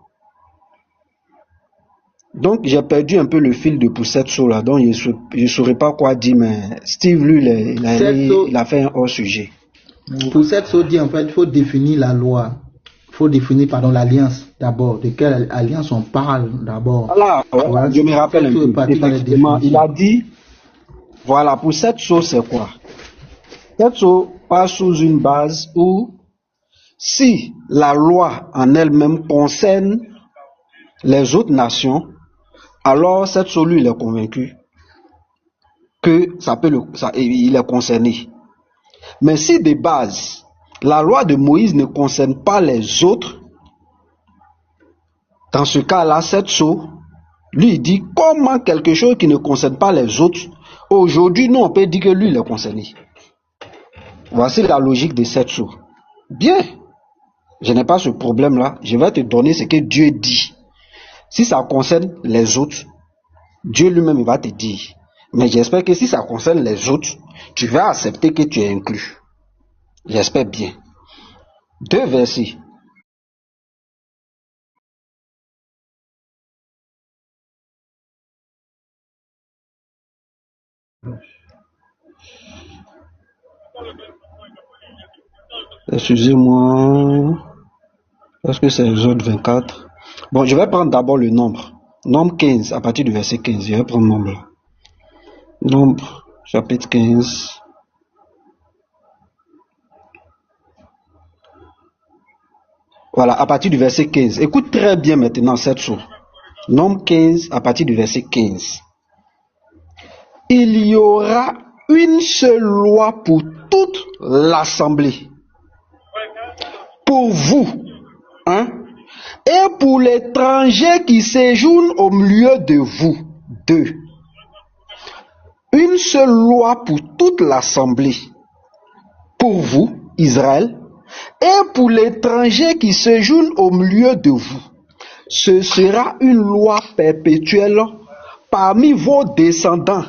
Donc, j'ai perdu un peu le fil de Poussette Saut là, donc je ne saurais pas quoi dire, mais Steve, lui, il a fait un hors-sujet. Poussette Saut dit, en fait, il faut définir la loi. Il faut définir, pardon, l'alliance d'abord. De quelle alliance on parle d'abord? Voilà, ouais, je me rappelle un peu. Effectivement, il a dit, voilà, Poussette Saut, c'est quoi? Poussette Saut passe sous une base où, si la loi en elle-même concerne les autres nations, alors cette Saut, lui, il est convaincu que il est concerné. Mais si de base, la loi de Moïse ne concerne pas les autres, dans ce cas-là, cette Saut, lui, il dit comment quelque chose qui ne concerne pas les autres, aujourd'hui, nous, on peut dire que lui, il est concerné. Voici la logique de cette Saut. Bien, je n'ai pas ce problème-là, je vais te donner ce que Dieu dit. Si ça concerne les autres, Dieu lui-même va te dire. Mais j'espère que si ça concerne les autres, tu vas accepter que tu es inclus. J'espère bien. 2 versets. Excusez-moi. Est-ce que c'est Exode 24? Bon, je vais prendre d'abord le nombre. Nombre 15, à partir du verset 15. Je vais prendre le nombre là. Nombre, chapitre 15. Voilà, à partir du verset 15. Écoute très bien maintenant cette source. Nombre 15, à partir du verset 15. Il y aura une seule loi pour toute l'assemblée. Pour vous, hein, et pour l'étranger qui séjourne au milieu de vous. 2. Une seule loi pour toute l'assemblée. Pour vous, Israël, et pour l'étranger qui séjourne au milieu de vous. Ce sera une loi perpétuelle parmi vos descendants.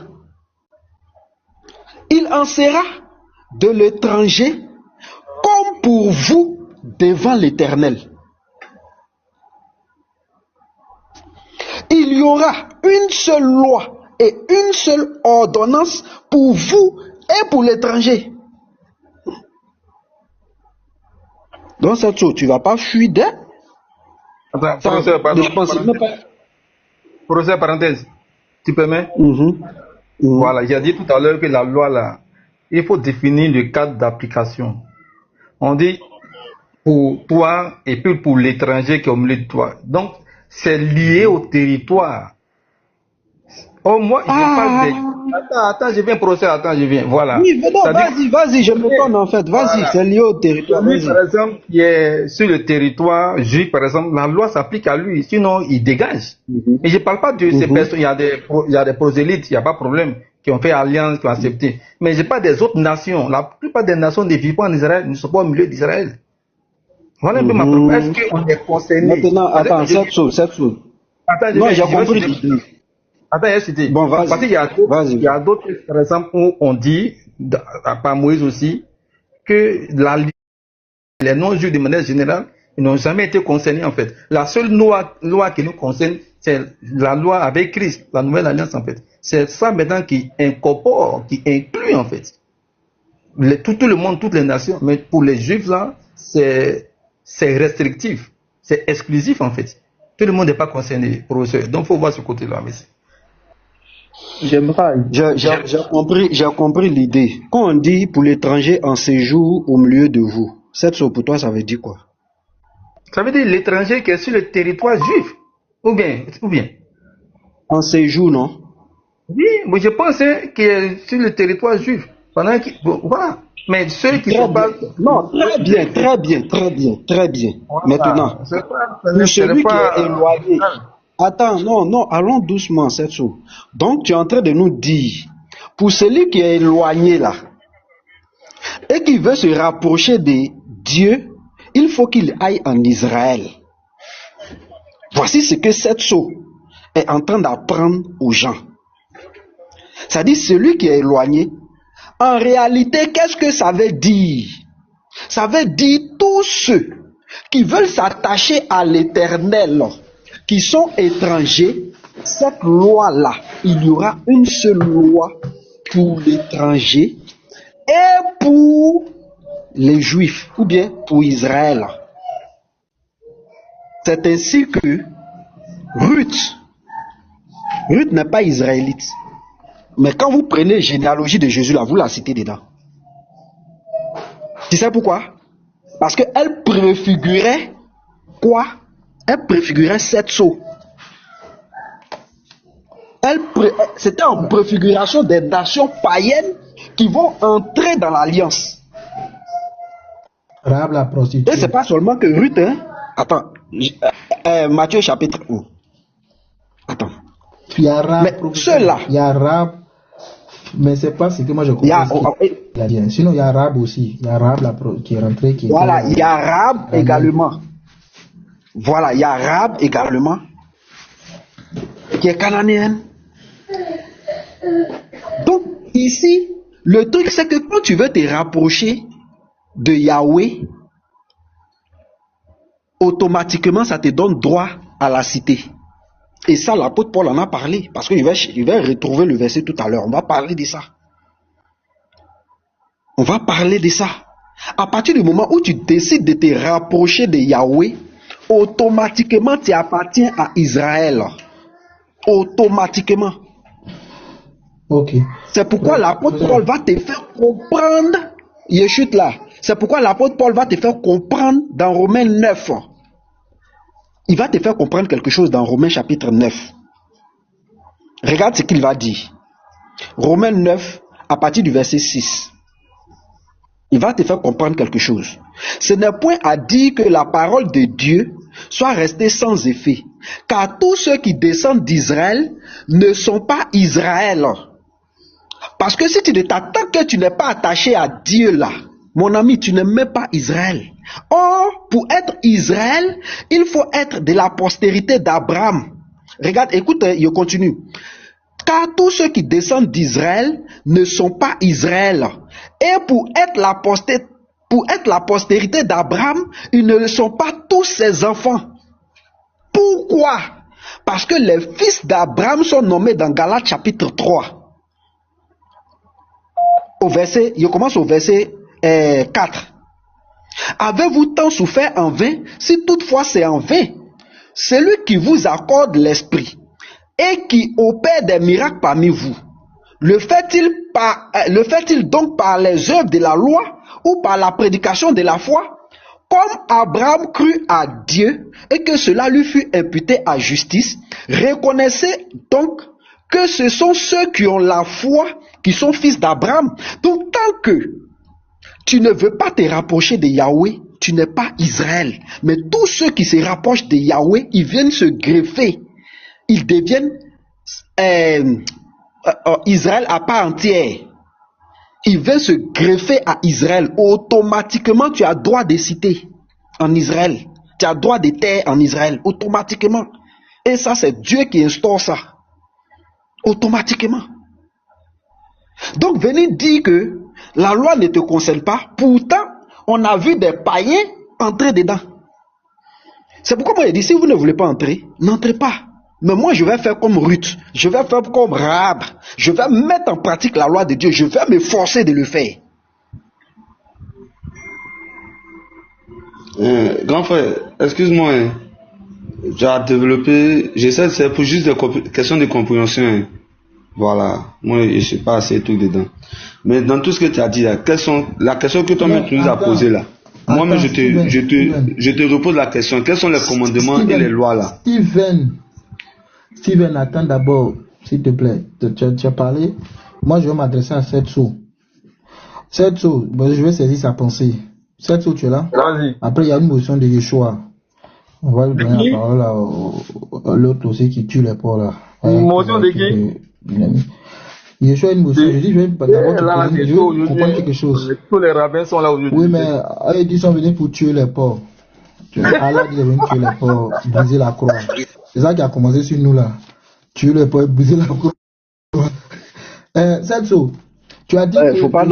Il en sera de l'étranger comme pour vous devant l'Éternel. Il y aura une seule loi et une seule ordonnance pour vous et pour l'étranger. Donc cette chose, tu ne vas pas fuir d'elle. Attends, professeur, parenthèse, tu permets? Voilà, j'ai dit tout à l'heure que la loi là, il faut définir le cadre d'application. On dit pour toi et puis pour l'étranger qui est au milieu de toi. Donc, c'est lié au territoire. Oh, moi, je parle des... Attends, je viens, professeur, attends, je viens. Voilà. Oui, vas-y, je me donne en fait. Vas-y, voilà. C'est lié au territoire. Lui, par exemple, qui est sur le territoire juif, par exemple, la loi s'applique à lui, sinon il dégage. Et je ne parle pas de ces personnes, il y a des prosélytes, il n'y a pas de problème, qui ont fait alliance, qui ont accepté. Mais je parle des autres nations. La plupart des nations ne vivent pas en Israël, ne sont pas au milieu d'Israël. Voilà un peu ma propos. Est-ce qu'on est concerné? Maintenant, attends, cette chose. Attends, non, j'ai compris. Attends, c'était. Bon, vas-y. Parce qu'il y a d'autres, par exemple, où on dit, par Moïse aussi, que les non-juifs de manière générale, ils n'ont jamais été concernés en fait. La seule loi qui nous concerne, c'est la loi avec Christ, la nouvelle alliance en fait. C'est ça maintenant qui incorpore, qui inclut en fait. Tout le monde, toutes les nations. Mais pour les juifs là, c'est restrictif, c'est exclusif en fait. Tout le monde n'est pas concerné, professeur. Donc il faut voir ce côté-là. J'ai compris l'idée. Quand on dit pour l'étranger en séjour au milieu de vous, cette chose pour toi, ça veut dire quoi? Ça veut dire l'étranger qui est sur le territoire juif. Ou bien. En séjour, non? Oui, mais je pense qu'il est sur le territoire juif. Voilà. Mais ceux qui sont pas... Non, très bien. Voilà. Maintenant, pour celui qui est éloigné... Attends, non, allons doucement, cette chose. Donc, tu es en train de nous dire, pour celui qui est éloigné là, et qui veut se rapprocher de Dieu, il faut qu'il aille en Israël. Voici ce que cette sceau est en train d'apprendre aux gens. Ça dit celui qui est éloigné. En réalité, qu'est-ce que ça veut dire? Ça veut dire tous ceux qui veulent s'attacher à l'Éternel, qui sont étrangers. Cette loi-là, il y aura une seule loi pour l'étranger et pour les Juifs, ou bien pour Israël. C'est ainsi que Ruth n'est pas israélite. Mais quand vous prenez la généalogie de Jésus, là, vous la citez dedans. Tu sais pourquoi? Parce qu'elle préfigurait quoi? Elle préfigurait 7 sceaux. C'était en préfiguration des nations païennes qui vont entrer dans l'alliance. Rahab la prostituée. Et c'est pas seulement que Ruth, hein? Attends, Matthieu chapitre 1. Attends. Il y a Rahab, mais ceux-là. Il y a Rahab, mais c'est pas ce que moi je comprends. Sinon il y a Rahab aussi. Il y a Rahab qui est rentrée. Voilà, il y a Rahab également. Voilà, il y a Rahab également, qui est cananéenne. Donc, ici, le truc, c'est que quand tu veux te rapprocher de Yahweh, automatiquement, ça te donne droit à la cité. Et ça, l'apôtre Paul en a parlé, parce que je vais retrouver le verset tout à l'heure. On va parler de ça. On va parler de ça. À partir du moment où tu décides de te rapprocher de Yahweh, automatiquement, tu appartiens à Israël. Automatiquement. Ok. C'est pourquoi l'apôtre Paul va te faire comprendre. Yeshut là. C'est pourquoi l'apôtre Paul va te faire comprendre dans Romains 9. Il va te faire comprendre quelque chose dans Romains chapitre 9. Regarde ce qu'il va dire. Romains 9, à partir du verset 6. Il va te faire comprendre quelque chose. Ce n'est point à dire que la parole de Dieu soit restée sans effet. Car tous ceux qui descendent d'Israël ne sont pas Israël. Parce que si tu ne t'attends que tu n'es pas attaché à Dieu là, mon ami, tu n'es même pas Israël. Or, pour être Israël, il faut être de la postérité d'Abraham. Regarde, écoute, je continue. Car tous ceux qui descendent d'Israël ne sont pas Israël. Et pour être la postérité d'Abraham, ils ne sont pas tous ses enfants. Pourquoi? Parce que les fils d'Abraham sont nommés dans Galates chapitre 3. Je commence au verset 4. Avez-vous tant souffert en vain? Si toutefois c'est en vain, celui qui vous accorde l'esprit et qui opère des miracles parmi vous, le fait-il donc par les œuvres de la loi ou par la prédication de la foi? Comme Abraham crut à Dieu et que cela lui fut imputé à justice, reconnaissez donc que ce sont ceux qui ont la foi qui sont fils d'Abraham. Donc tant que tu ne veux pas te rapprocher de Yahweh, tu n'es pas Israël. Mais tous ceux qui se rapprochent de Yahweh, ils viennent se greffer. Ils deviennent Israël à part entière. Ils viennent se greffer à Israël. Automatiquement, tu as droit de cité en Israël. Tu as droit de terre en Israël. Automatiquement. Et ça, c'est Dieu qui instaure ça. Automatiquement. Donc, venir dire que la loi ne te concerne pas, pourtant, on a vu des païens entrer dedans. C'est pourquoi moi, je dis, si vous ne voulez pas entrer, n'entrez pas. Mais moi, je vais faire comme Ruth, je vais faire comme Rahab, je vais mettre en pratique la loi de Dieu, je vais m'efforcer de le faire. Grand frère, excuse-moi, j'ai développé, j'essaie, c'est pour juste des questions de compréhension. Voilà, moi je ne suis pas assez tout dedans. Mais dans tout ce que tu as dit là, la question que toi-même tu nous as posée là, moi-même je te repose la question, quels sont les commandements et les lois là? Steven, attends d'abord, s'il te plaît. Tu as parlé. Moi, je vais m'adresser à Setso. Setso, je vais saisir sa pensée. Setso, tu es là? Vas-y. Après, il y a une motion de Yeshua. On va lui donner la parole à l'autre aussi qui tue les pauvres là. Une motion de qui? Yeshua a une motion. Je dis, je vais comprendre quelque chose. Tous les rabbins sont là aujourd'hui. Oui, mais ils sont venus pour tuer les pauvres. Allah dit de tuer les pauvres, briser la croix. C'est ça qui a commencé sur nous là. Tuer les pauvres, briser la croix. Celso, tu as dit que faut pas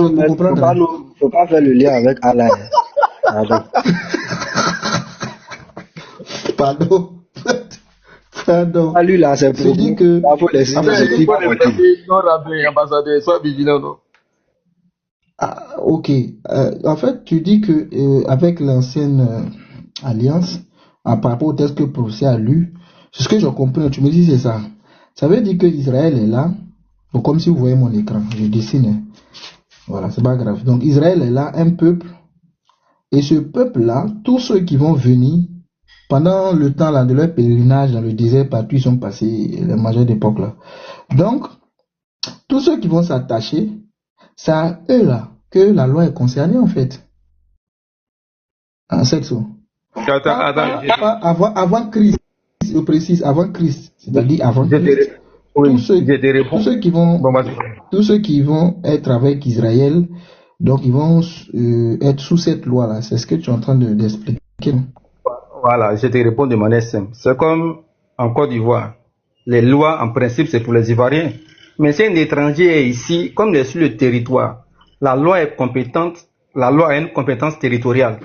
faire le lien avec Allah. Pardon. Ah, lui là, c'est pour dit que. Ambassadeur, sois vigilant, non? Ah, ok. En fait, tu dis que avec l'ancienne alliance, par rapport au texte que le professeur a lu, c'est ce que je comprends. Tu me dis c'est ça. Ça veut dire que Israël est là. Bon, comme si vous voyez mon écran, je dessine. Voilà, c'est pas grave. Donc Israël est là, un peuple. Et ce peuple-là, tous ceux qui vont venir pendant le temps là de leur pèlerinage dans le désert, partout ils sont passés la majeure d'époque là. Donc, tous ceux qui vont s'attacher, c'est à eux là que la loi est concernée en fait. En sexo. Avant Christ, je précise, avant Christ, c'est-à-dire avant Christ. Tous ceux qui vont être avec Israël, donc ils vont être sous cette loi là. C'est ce que tu es en train d'expliquer. Voilà, je te réponds de manière simple. C'est comme en Côte d'Ivoire. Les lois, en principe, c'est pour les Ivoiriens. Mais si un étranger est ici, comme il est sur le territoire, la loi est compétente, la loi a une compétence territoriale.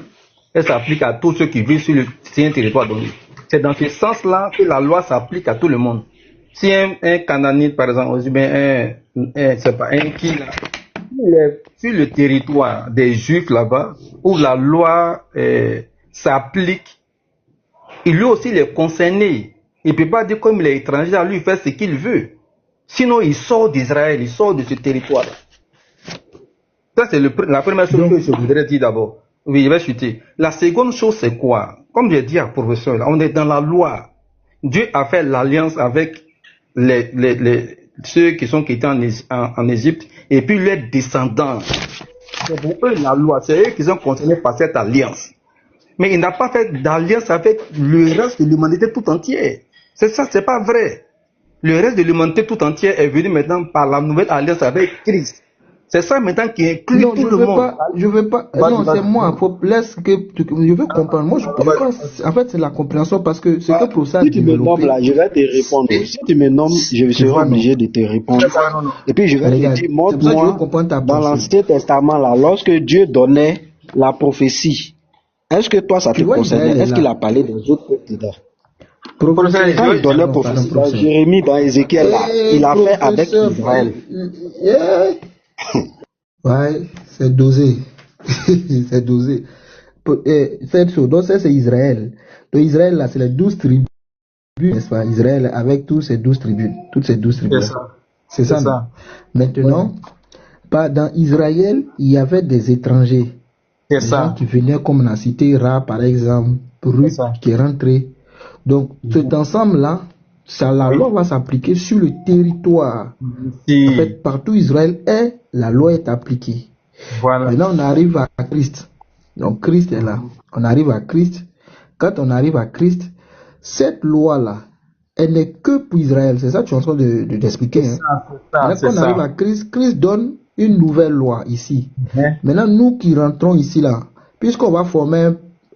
Elle s'applique à tous ceux qui vivent sur un territoire donné. C'est dans ce sens-là que la loi s'applique à tout le monde. Si un Cananite, par exemple, ou bien un qui là, il est sur le territoire des Juifs là-bas, où la loi s'applique, il lui aussi il est concerné. Il ne peut pas dire comme il est étranger, à lui faire ce qu'il veut. Sinon, il sort d'Israël, il sort de ce territoire. Ça, c'est la première chose que je voudrais dire d'abord. Oui, je vais chuter. La seconde chose, c'est quoi? Comme j'ai dit à professeur, on est dans la loi. Dieu a fait l'alliance avec ceux qui sont quittés en Égypte et puis leurs descendants. C'est pour eux la loi. C'est eux qui sont concernés par cette alliance. Mais il n'a pas fait d'alliance avec le reste de l'humanité tout entière. C'est ça, c'est pas vrai. Le reste de l'humanité tout entière est venu maintenant par la nouvelle alliance avec Christ. C'est ça maintenant qui inclut tout le monde. Je veux pas. Non, c'est moi. Je veux comprendre. Moi, je pense. En fait, c'est la compréhension parce que c'est que pour ça. Si tu me nommes là, je vais te répondre. Si tu me nommes, je serai obligé de te répondre. Et puis je vais te dire, montre-moi dans l'Ancien Testament là, lorsque Dieu donnait la prophétie. Est-ce que toi, ça te concernait? Est-ce qu'il a parlé des autres peuples dedans? Quand il donnait prophétie, dans Jérémie, dans Ézéchiel, là, il a fait avec Israël. Ouais, c'est dosé. C'est dosé. Donc ça, c'est Israël. Donc Israël, là, c'est les 12 tribus, n'est-ce pas? Israël avec tous ces 12 tribus. Toutes ces 12 tribus. C'est ça. Maintenant, dans Israël, il y avait des étrangers. Des gens qui venaient, comme on a cité Ra, par exemple, Ruth, qui est rentré. Donc, cet ensemble-là, la loi va s'appliquer sur le territoire. En fait, partout Israël est, la loi est appliquée. Voilà. Maintenant, on arrive à Christ. Donc, Christ est là. On arrive à Christ. Quand on arrive à Christ, cette loi-là, elle n'est que pour Israël. C'est ça que tu es en train d'expliquer. Quand on arrive à Christ, Christ donne une nouvelle loi ici. Maintenant, nous qui rentrons ici, là, puisqu'on va former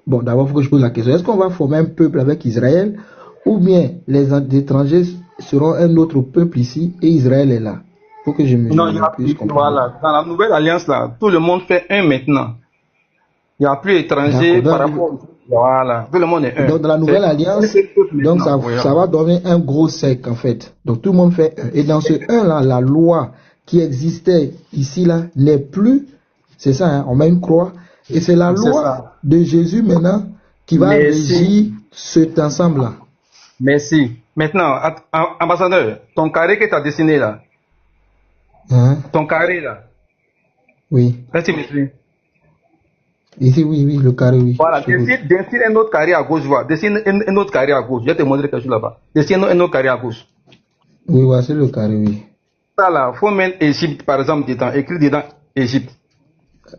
bon, d'abord, il faut que je pose la question. Est-ce qu'on va former un peuple avec Israël ou bien les étrangers seront un autre peuple ici et Israël est là? Il faut que je me voilà. Dans la nouvelle alliance, là, tout le monde fait un maintenant. Il n'y a plus étrangers par rapport. Voilà, tout le monde est un. Donc, dans la nouvelle alliance, donc ça va donner un gros sec en fait. Donc, tout le monde fait un. Et dans ce un-là, la loi qui existait ici, là, n'est plus. C'est ça, hein, on met une croix. Et c'est la loi de Jésus maintenant qui va régir cet ensemble-là. Merci. Maintenant, ambassadeur, ton carré que tu as dessiné là, ton carré là. Oui. Est-ce que tu me suis? Ici, oui, le carré, oui. Voilà, dessine un autre carré à gauche, vois. Dessine un autre carré à gauche. Je vais te montrer quelque chose là-bas. Dessine un autre carré à gauche. Oui, voilà, c'est le carré, oui. Ça là, il faut mettre Égypte, par exemple, dedans. Écrit dedans Égypte.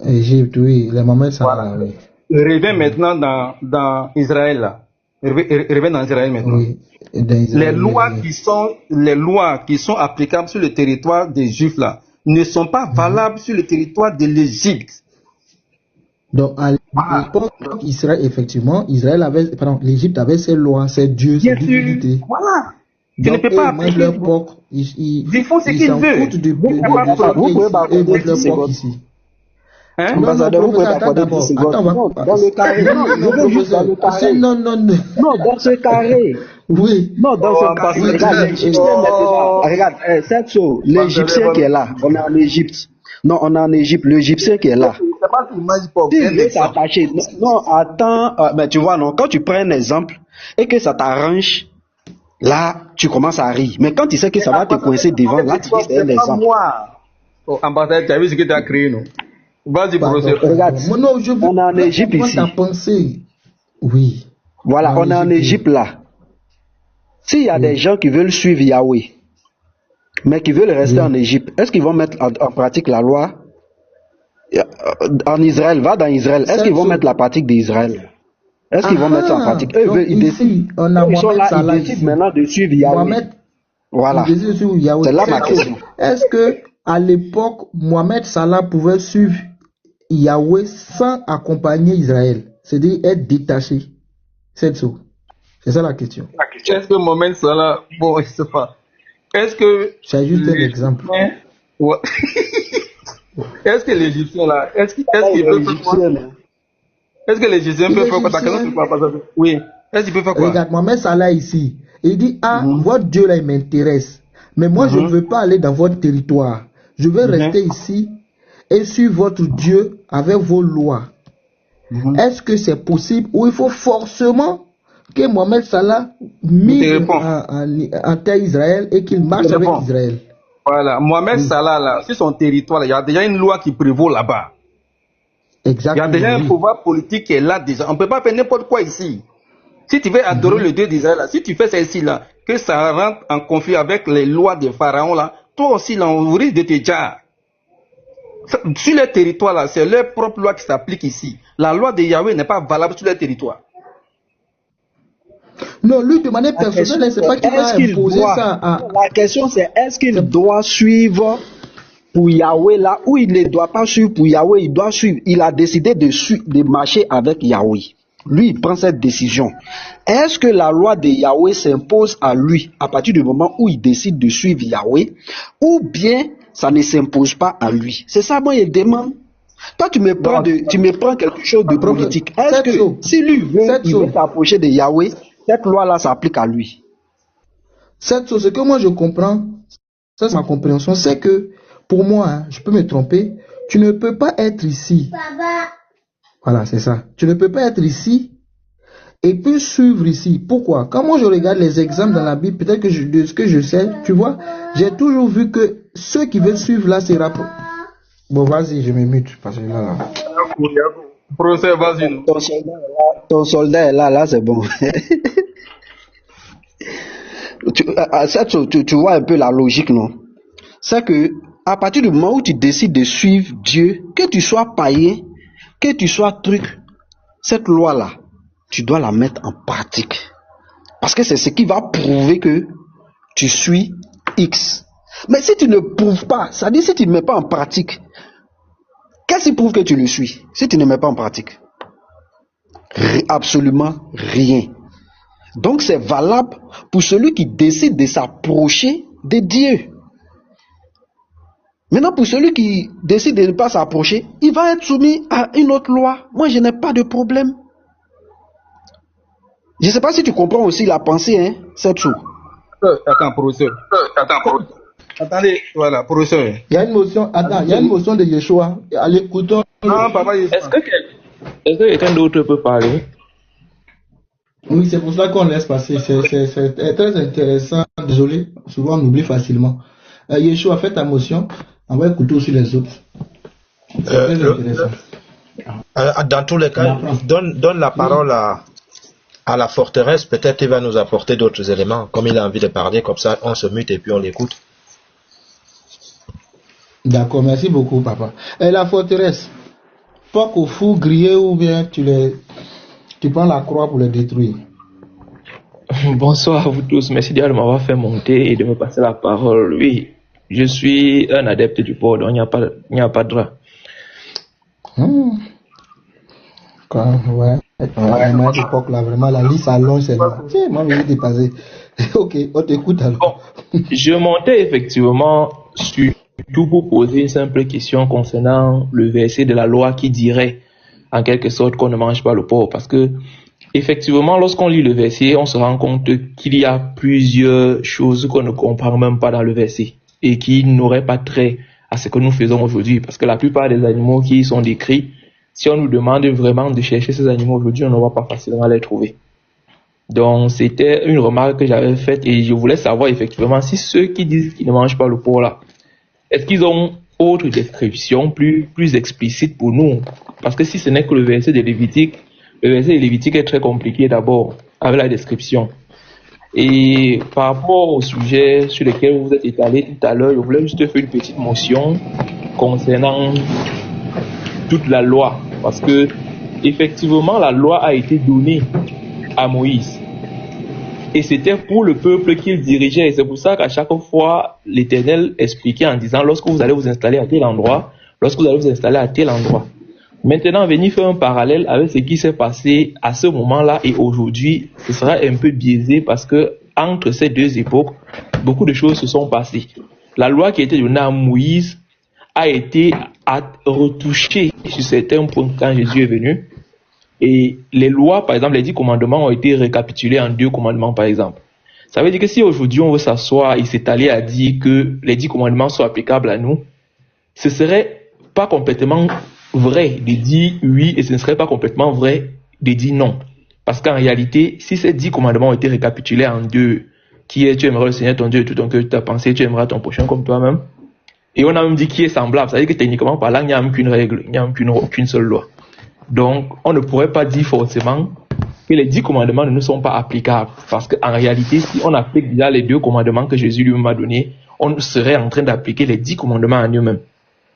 Égypte, oui, les moments ça. Voilà. Oui. Reviens maintenant dans Israël là. Reviens dans Israël maintenant. Oui. Israël, les lois qui sont applicables sur le territoire des Juifs là ne sont pas valables sur le territoire de l'Égypte. Donc, à l'époque, Israël, effectivement, l'Égypte avait ses lois, ses dieux, ses divinités. Voilà. Tu Donc, ne peux pas appliquer. leur porc, Ils font ce qu'ils s'en veulent. foutent de Vous pouvez mettre leur porc ici. Hein? Ambassadeur, vous pouvez m'accorder 10 secondes. Non, dans le carré. Non, je veux juste dans le carré. Non, dans ce carré. Oui. Non, dans ce carré. Regarde, l'Égyptien qui est là, on est en Égypte. Non, on est en Égypte, l'Égyptien qui est là. Il veut s'attacher. Non, attends, mais tu vois, non, quand tu prends un exemple et que ça t'arrange, là, tu commences à rire. Mais quand tu sais que ça va te coincer devant, là, tu dis c'est un exemple. Ambassadeur, tu as vu ce que tu as créé, non? Vas-y, professeur. Regarde, on est en Égypte ici. Oui. Voilà, on est en Égypte là. S'il y a des gens qui veulent suivre Yahweh, mais qui veulent rester en Égypte, est-ce qu'ils vont mettre en pratique la loi en Israël? Va dans Israël. Est-ce qu'ils vont mettre la pratique d'Israël? Est-ce qu'ils vont mettre ça en pratique? Eux, ils décident. Ils sont là, ils décident maintenant de suivre Yahweh. Voilà. C'est là ma question. Est-ce que à l'époque, Mohamed Salah pouvait suivre Yahweh sans accompagner Israël, c'est-à-dire être détaché? C'est ça la question. Est-ce que Mohamed Salah, bon, je sais pas. Est-ce que c'est juste un exemple. Ouais. Est-ce que l'Égyptien là, est-ce que l'Égyptien peut faire quoi? Oui. Est-ce qu'il peut faire quoi? Regarde, Mohamed Salah ici, il dit votre Dieu là il m'intéresse, mais moi je ne veux pas aller dans votre territoire. Je veux rester ici et suivre votre Dieu avec vos lois. Est-ce que c'est possible ou il faut forcément que Mohamed Salah migre en terre Israël et qu'il marche avec Israël? Voilà, Mohamed Salah là, sur son territoire, il y a déjà une loi qui prévaut là-bas. Exactement. Il y a déjà un pouvoir politique qui est là déjà. On ne peut pas faire n'importe quoi ici. Si tu veux adorer le Dieu d'Israël, si tu fais celle-ci là, que ça rentre en conflit avec les lois des pharaons là, toi aussi là, on risque de te dire. Sur les territoires là, c'est leur propre loi qui s'applique ici. La loi de Yahweh n'est pas valable sur les territoires. Non, lui de manière personnelle, c'est pas qu'il va imposer ça à... La question c'est, est-ce qu'il doit suivre pour Yahweh là, ou il ne doit pas suivre pour Yahweh, il doit suivre. Il a décidé de marcher avec Yahweh. Lui, il prend cette décision. Est-ce que la loi de Yahweh s'impose à lui à partir du moment où il décide de suivre Yahweh, ou bien ça ne s'impose pas à lui? C'est ça, moi, il demande. Toi, tu me prends quelque chose de politique. Est-ce que si lui veut s'approcher de Yahweh, cette loi-là s'applique à lui? Cette chose, ce que moi je comprends, ça c'est ma compréhension, c'est que pour moi, je peux me tromper, tu ne peux pas être ici. Voilà, c'est ça. Tu ne peux pas être ici et puis suivre ici. Pourquoi? Quand moi je regarde les exemples dans la Bible, peut-être que de ce que je sais, tu vois, j'ai toujours vu que ceux qui veulent suivre là, c'est rapport. Bon, vas-y, je me mute parce que là. Vas-y. Ton soldat est là, c'est bon. Tu vois un peu la logique, non? C'est que à partir du moment où tu décides de suivre Dieu, que tu sois païen, que tu sois truc, cette loi-là, tu dois la mettre en pratique. Parce que c'est ce qui va prouver que tu suis X. Mais si tu ne prouves pas, c'est-à-dire si tu ne mets pas en pratique, qu'est-ce qui prouve que tu le suis si tu ne mets pas en pratique? Absolument rien. Donc c'est valable pour celui qui décide de s'approcher de Dieu. Maintenant, pour celui qui décide de ne pas s'approcher, il va être soumis à une autre loi. Moi, je n'ai pas de problème. Je ne sais pas si tu comprends aussi la pensée, hein, cette chose. Attends, professeur. Attendez, voilà, professeur. Il y a une motion, il y a une motion de Yeshua. Allez, écoutons. Non, papa, est-ce que quelqu'un d'autre peut parler? Oui, c'est pour ça qu'on laisse passer. C'est très intéressant. Désolé, souvent on oublie facilement. Yeshua, fais ta motion. On va écouter aussi les autres. C'est très intéressant. Dans tous les cas, donne la parole à la forteresse. Peut-être il va nous apporter d'autres éléments. Comme il a envie de parler, comme ça, on se mute et puis on l'écoute. D'accord, merci beaucoup, papa. Et la forteresse, pas qu'au fou griller ou bien tu prends la croix pour les détruire. Bonsoir à vous tous. Merci de m'avoir fait monter et de me passer la parole. Oui, je suis un adepte du port, donc il n'y a pas de droit. Ouais. À cette époque là, vraiment la liste s'allonge, c'est là. Tiens, moi je vais dépasser. Ok, on t'écoute alors. Bon, je montais effectivement surtout pour poser une simple question concernant le verset de la loi qui dirait en quelque sorte qu'on ne mange pas le porc, parce que effectivement lorsqu'on lit le verset, on se rend compte qu'il y a plusieurs choses qu'on ne comprend même pas dans le verset et qui n'auraient pas trait à ce que nous faisons aujourd'hui, parce que la plupart des animaux qui sont décrits, si on nous demande vraiment de chercher ces animaux aujourd'hui, on ne va pas facilement les trouver. Donc c'était une remarque que j'avais faite et je voulais savoir effectivement si ceux qui disent qu'ils ne mangent pas le porc là, est-ce qu'ils ont autre description plus explicite pour nous? Parce que si ce n'est que le verset de Lévitique est très compliqué d'abord avec la description. Et par rapport au sujet sur lequel vous êtes étalé tout à l'heure, je voulais juste faire une petite motion concernant toute la loi, parce que effectivement la loi a été donnée à Moïse et c'était pour le peuple qu'il dirigeait, et c'est pour ça qu'à chaque fois l'Éternel expliquait en disant lorsque vous allez vous installer à tel endroit, lorsque vous allez vous installer à tel endroit. Maintenant, venir faire un parallèle avec ce qui s'est passé à ce moment-là et aujourd'hui, ce sera un peu biaisé parce que entre ces deux époques, beaucoup de choses se sont passées. La loi qui a été donnée à Moïse a été retouchée sur certains points quand Jésus est venu. Et les lois, par exemple, les 10 commandements ont été récapitulés en 2 commandements, par exemple. Ça veut dire que si aujourd'hui on veut s'asseoir et s'étaler à dire que les 10 commandements sont applicables à nous, ce serait pas complètement vrai de dire oui et ce ne serait pas complètement vrai de dire non. Parce qu'en réalité, si ces 10 commandements ont été récapitulés en 2, qui est tu aimeras le Seigneur ton Dieu de tout ton cœur, de ta pensée, tu aimeras ton prochain comme toi-même, et on a même dit qui est semblable, ça veut dire que techniquement parlant, il n'y a même qu'une règle, il n'y a même qu'une seule loi. Donc, on ne pourrait pas dire forcément que les 10 commandements ne nous sont pas applicables. Parce qu'en réalité, si on applique déjà les 2 commandements que Jésus lui-même a donnés, on serait en train d'appliquer les 10 commandements en eux-mêmes.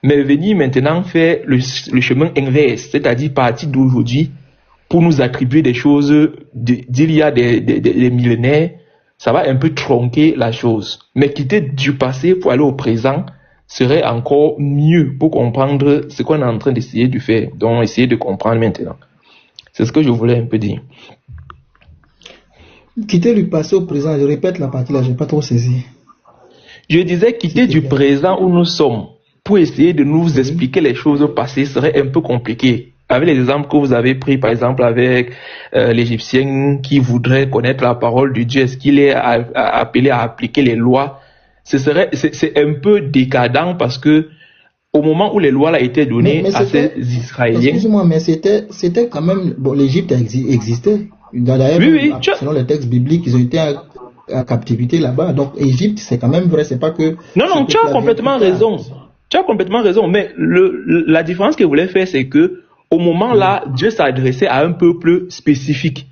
Mais venir maintenant faire le chemin inverse, c'est-à-dire partir d'aujourd'hui pour nous attribuer des choses d'il y a des millénaires, ça va un peu tronquer la chose. Mais quitter du passé pour aller au présent serait encore mieux pour comprendre ce qu'on est en train d'essayer de faire. Donc, essayer de comprendre maintenant. C'est ce que je voulais un peu dire. Quitter du passé au présent, je répète la partie là, je n'ai pas trop saisi. Je disais quitter du présent où nous sommes pour essayer de nous expliquer les choses passées serait un peu compliqué. Avec les exemples que vous avez pris, par exemple avec l'Égyptien qui voudrait connaître la parole de Dieu, est-ce qu'il est appelé à appliquer les lois? C'est un peu décadent parce que au moment où les lois là étaient données à ces Israéliens. Excuse-moi, mais c'était quand même bon, l'Égypte existait. D'ailleurs, oui, selon les textes bibliques, ils ont été en captivité là-bas. Donc Égypte, c'est quand même vrai, c'est pas que. Non, tu as complètement raison. Tu as complètement raison. Mais la différence qu'il voulait faire, c'est que au moment là, Dieu s'adressait à un peuple spécifique.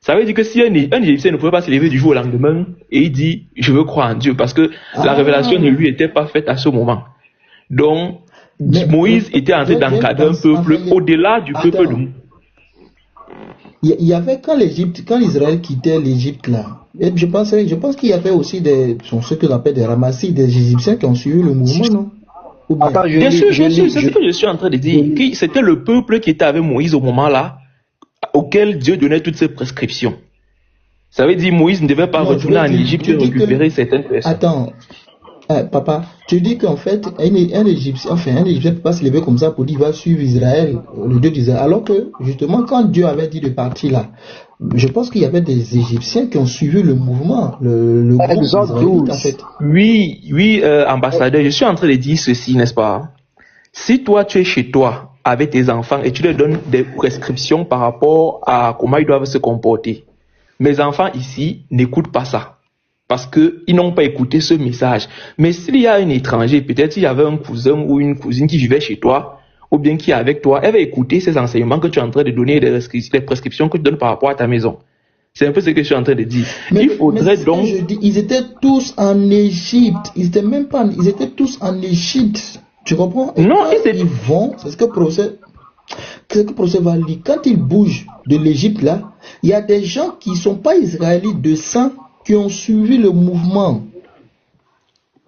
Ça veut dire que si un Égyptien ne pouvait pas se lever du jour au lendemain et il dit je veux croire en Dieu parce que la révélation ne lui était pas faite à ce moment. Donc Moïse était en train d'encadrer un peuple au-delà du peuple de Moïse. Il y avait quand Israël quittait l'Égypte là, je pense qu'il y avait aussi ce que l'on appelle des ramassis, des Égyptiens qui ont suivi le mouvement, non? Bien sûr, c'est ce que je suis en train de dire. C'était le peuple qui était avec Moïse au moment là, auquel Dieu donnait toutes ses prescriptions. Ça veut dire Moïse ne devait pas retourner en Égypte et récupérer certaines personnes. Attends, papa, tu dis qu'en fait, un Égyptien ne peut pas se lever comme ça pour dire qu'il va suivre Israël, le Dieu d'Israël. Alors que, justement, quand Dieu avait dit de partir là, je pense qu'il y avait des Égyptiens qui ont suivi le mouvement, le groupe israélite, en fait. Oui, ambassadeur, je suis en train de dire ceci, n'est-ce pas? Si toi, tu es chez toi, avec tes enfants et tu leur donnes des prescriptions par rapport à comment ils doivent se comporter. Mes enfants ici n'écoutent pas ça parce qu'ils n'ont pas écouté ce message. Mais s'il y a un étranger, peut-être s'il y avait un cousin ou une cousine qui vivait chez toi ou bien qui est avec toi, elle va écouter ces enseignements que tu es en train de donner, les prescriptions que tu donnes par rapport à ta maison. C'est un peu ce que je suis en train de dire. Il faudrait donc... Ils étaient tous en Égypte. Ils étaient tous en Égypte. Tu comprends? Et non, ils vont, c'est ce que procès va dire. Quand ils bougent de l'Égypte là, il y a des gens qui ne sont pas israélites de sang qui ont suivi le mouvement.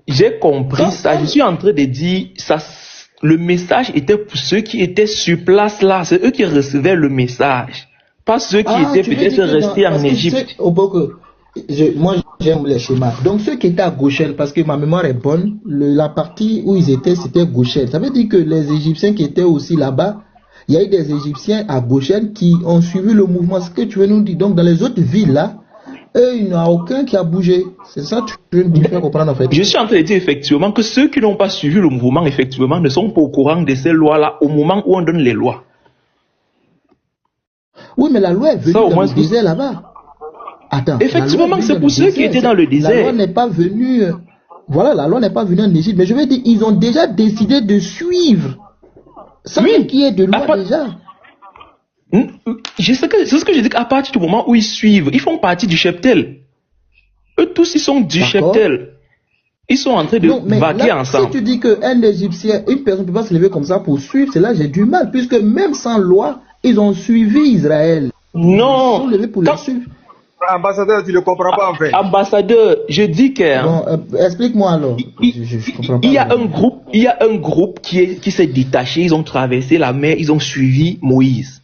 J'ai compris ça. Je suis en train de dire ça. le message était pour ceux qui étaient sur place là. C'est eux qui recevaient le message. Pas ceux qui étaient peut-être restés en Égypte. Moi, j'aime les schémas. Donc, ceux qui étaient à Gochel, parce que ma mémoire est bonne, la partie où ils étaient, c'était Gochel. Ça veut dire que les Égyptiens qui étaient aussi là-bas, il y a eu des Égyptiens à Gochel qui ont suivi le mouvement. Ce que tu veux nous dire. Donc, dans les autres villes là, il n'y en a aucun qui a bougé. C'est ça que tu veux nous faire comprendre en fait. Je suis en train de dire effectivement que ceux qui n'ont pas suivi le mouvement, effectivement, ne sont pas au courant de ces lois-là au moment où on donne les lois. Oui, mais la loi est venue dans le désert là-bas. Attends. Effectivement, c'est pour ceux qui étaient dans le désert. La loi n'est pas venue. Voilà, la loi n'est pas venue en Égypte. Mais je veux dire, ils ont déjà décidé de suivre. Sans qu'il y ait de loi déjà. C'est ce que je dis qu'à partir du moment où ils suivent, ils font partie du cheptel. Eux tous, ils sont du cheptel. Ils sont en train de vaquer ensemble. Si tu dis qu'un Égyptien, une personne ne peut pas se lever comme ça pour suivre, c'est là j'ai du mal. Puisque même sans loi, ils ont suivi Israël. Non. Ils sont levés pour le suivre. Ambassadeur, tu ne comprends pas en fait. Ambassadeur, je dis que... Bon, explique-moi alors. Je comprends pas. Il y a un groupe qui s'est détaché, ils ont traversé la mer, ils ont suivi Moïse.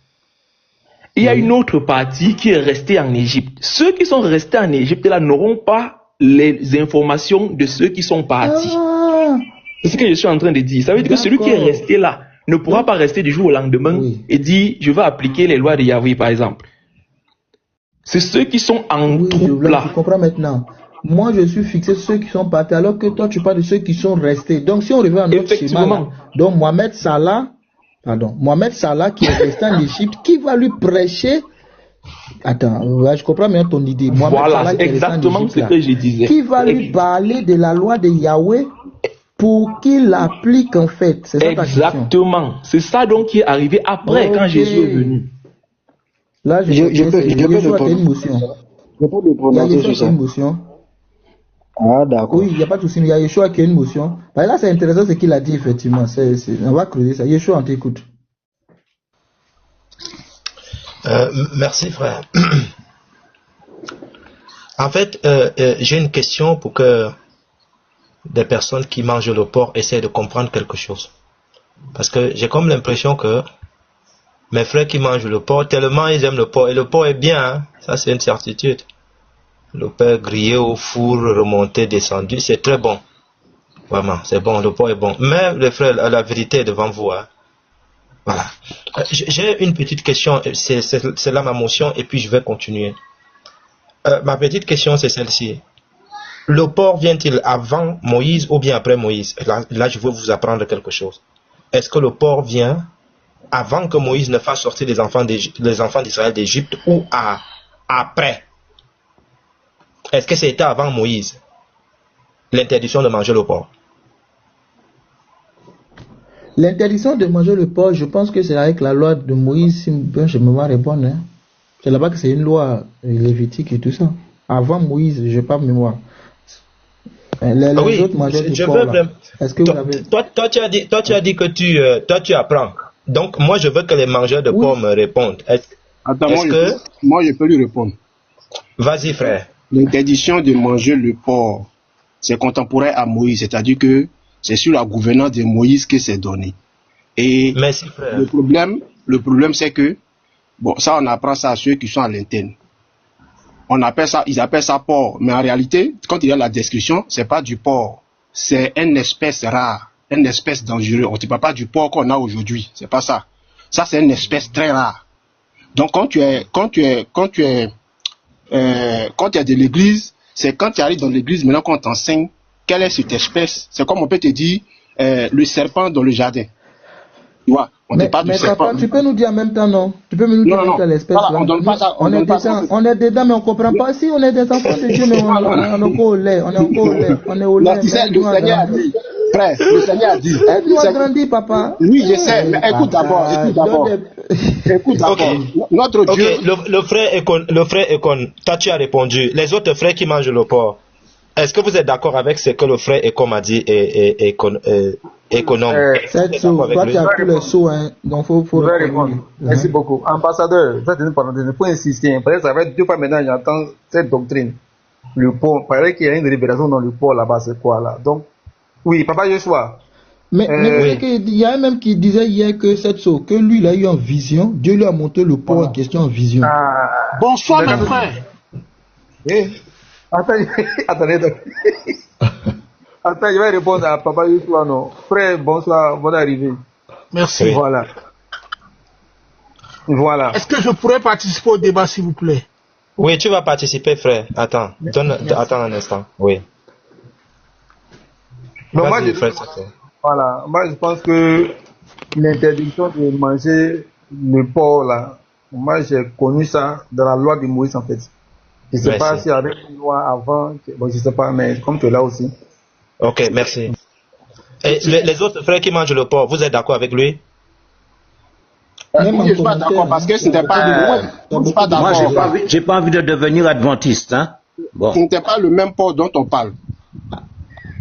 Il y a une autre partie qui est restée en Égypte. Ceux qui sont restés en Égypte là n'auront pas les informations de ceux qui sont partis. C'est ce que je suis en train de dire. Ça veut dire que celui qui est resté là ne pourra pas rester du jour au lendemain et dire je vais appliquer les lois de Yahweh par exemple. C'est ceux qui sont en troupe là. Je comprends maintenant. Moi, je suis fixé sur ceux qui sont partis, alors que toi, tu parles de ceux qui sont restés. Donc, si on revient à notre schéma, là, donc Mohamed Salah, qui est resté en Égypte, qui va lui prêcher. Attends, je comprends bien ton idée. Mohamed Salah, c'est exactement ce que je disais. Qui va lui parler de la loi de Yahweh pour qu'il l'applique en fait. C'est ça ta question. Exactement. C'est ça donc qui est arrivé après, quand Jésus est venu. Là, je peux répondre. Une motion. Je peux répondre sur ça. Une motion. Ah, d'accord. Oui, il n'y a pas de souci, mais il y a Yeshua qui a une motion. Bah, là, c'est intéressant ce qu'il a dit, effectivement. On va creuser ça. Yeshua, on t'écoute. Merci, frère. En fait, j'ai une question pour que des personnes qui mangent le porc essaient de comprendre quelque chose. Parce que j'ai comme l'impression que mes frères qui mangent le porc, tellement ils aiment le porc. Et le porc est bien, hein? Ça c'est une certitude. Le porc grillé au four, remonté, descendu, c'est très bon. Vraiment, c'est bon, le porc est bon. Mais les frères, la vérité est devant vous. Hein? Voilà. J'ai une petite question, c'est là ma motion, et puis je vais continuer. Ma petite question, c'est celle-ci. Le porc vient-il avant Moïse ou bien après Moïse? Là, je veux vous apprendre quelque chose. Est-ce que le porc vient avant que Moïse ne fasse sortir les enfants d'Israël d'Égypte ou après? Est-ce que c'était avant Moïse, l'interdiction de manger le porc? L'interdiction de manger le porc, je pense que c'est avec la loi de Moïse, si je me mémoire est bonne. Hein. C'est là-bas que c'est une loi lévitique et tout ça. Avant Moïse, je n'ai pas mémoire. Les autres mangeaient du porc, là. Est-ce que vous avez... toi, tu as dit que tu apprends. Donc, moi, je veux que les mangeurs de porc me répondent. Moi, je peux lui répondre. Vas-y, frère. L'interdiction de manger le porc, c'est contemporain à Moïse, c'est-à-dire que c'est sur la gouvernance de Moïse que c'est donné. Et merci, frère. Le problème, c'est que, bon, ça, on apprend ça à ceux qui sont à l'interne. Ils appellent ça porc, mais en réalité, quand il y a la description, c'est pas du porc, c'est une espèce rare, une espèce dangereuse. On ne parle pas du porc qu'on a aujourd'hui, c'est pas ça. Ça, c'est une espèce très rare. Donc, quand tu es de l'église, c'est quand tu arrives dans l'église, maintenant qu'on t'enseigne quelle est cette espèce. C'est comme on peut te dire le serpent dans le jardin. Tu vois, mais papa, tu peux nous dire en même temps, non? Tu peux nous dire en même temps l'espèce là. On donne pas ça. On est dedans, mais on ne comprend pas. Si on est des enfants de Dieu, mais on est encore au lait. On est au lait. Le Seigneur a dit. Frère, le Seigneur a dit. Aide-nous à grandir, papa. Oui, je sais, mais écoute d'abord. Notre Dieu. Le frère Ekon, toi tu as répondu. Les autres frères qui mangent le porc, est-ce que vous êtes d'accord avec ce que le frère Ekon a dit économe? Toi tu as tous les sauts, hein, donc faut répondre. Merci beaucoup. Ambassadeur, ça ne faut insister. Parce que ça fait 2 fois maintenant j'entends cette doctrine. Le porc, il paraît qu'il y a une révélation dans le porc là-bas, c'est quoi là? Donc, oui, papa Joshua. Mais il y a un même qui disait hier que que lui, il a eu en vision. Dieu lui a montré le port en question en vision. Bonsoir, mes frères. Attendez. Attends, je vais répondre à Papa Youssoua, non. Frère, bonsoir, bonne arrivée. Merci. Voilà. Est-ce que je pourrais participer au débat, s'il vous plaît? Oui, tu vas participer, frère. Attends un instant. Oui. Donc moi, je pense que l'interdiction de manger le porc, là, moi, j'ai connu ça dans la loi de Moïse, en fait. Je ne sais pas s'il y avait une loi avant, bon, je ne sais pas, mais comme tu es là aussi. Ok, merci. Et les autres frères qui mangent le porc, vous êtes d'accord avec lui? Je ne suis pas d'accord parce que ce n'était pas. Moi, j'ai pas envie de devenir adventiste, hein. Bon. Ce n'était pas le même porc dont on parle.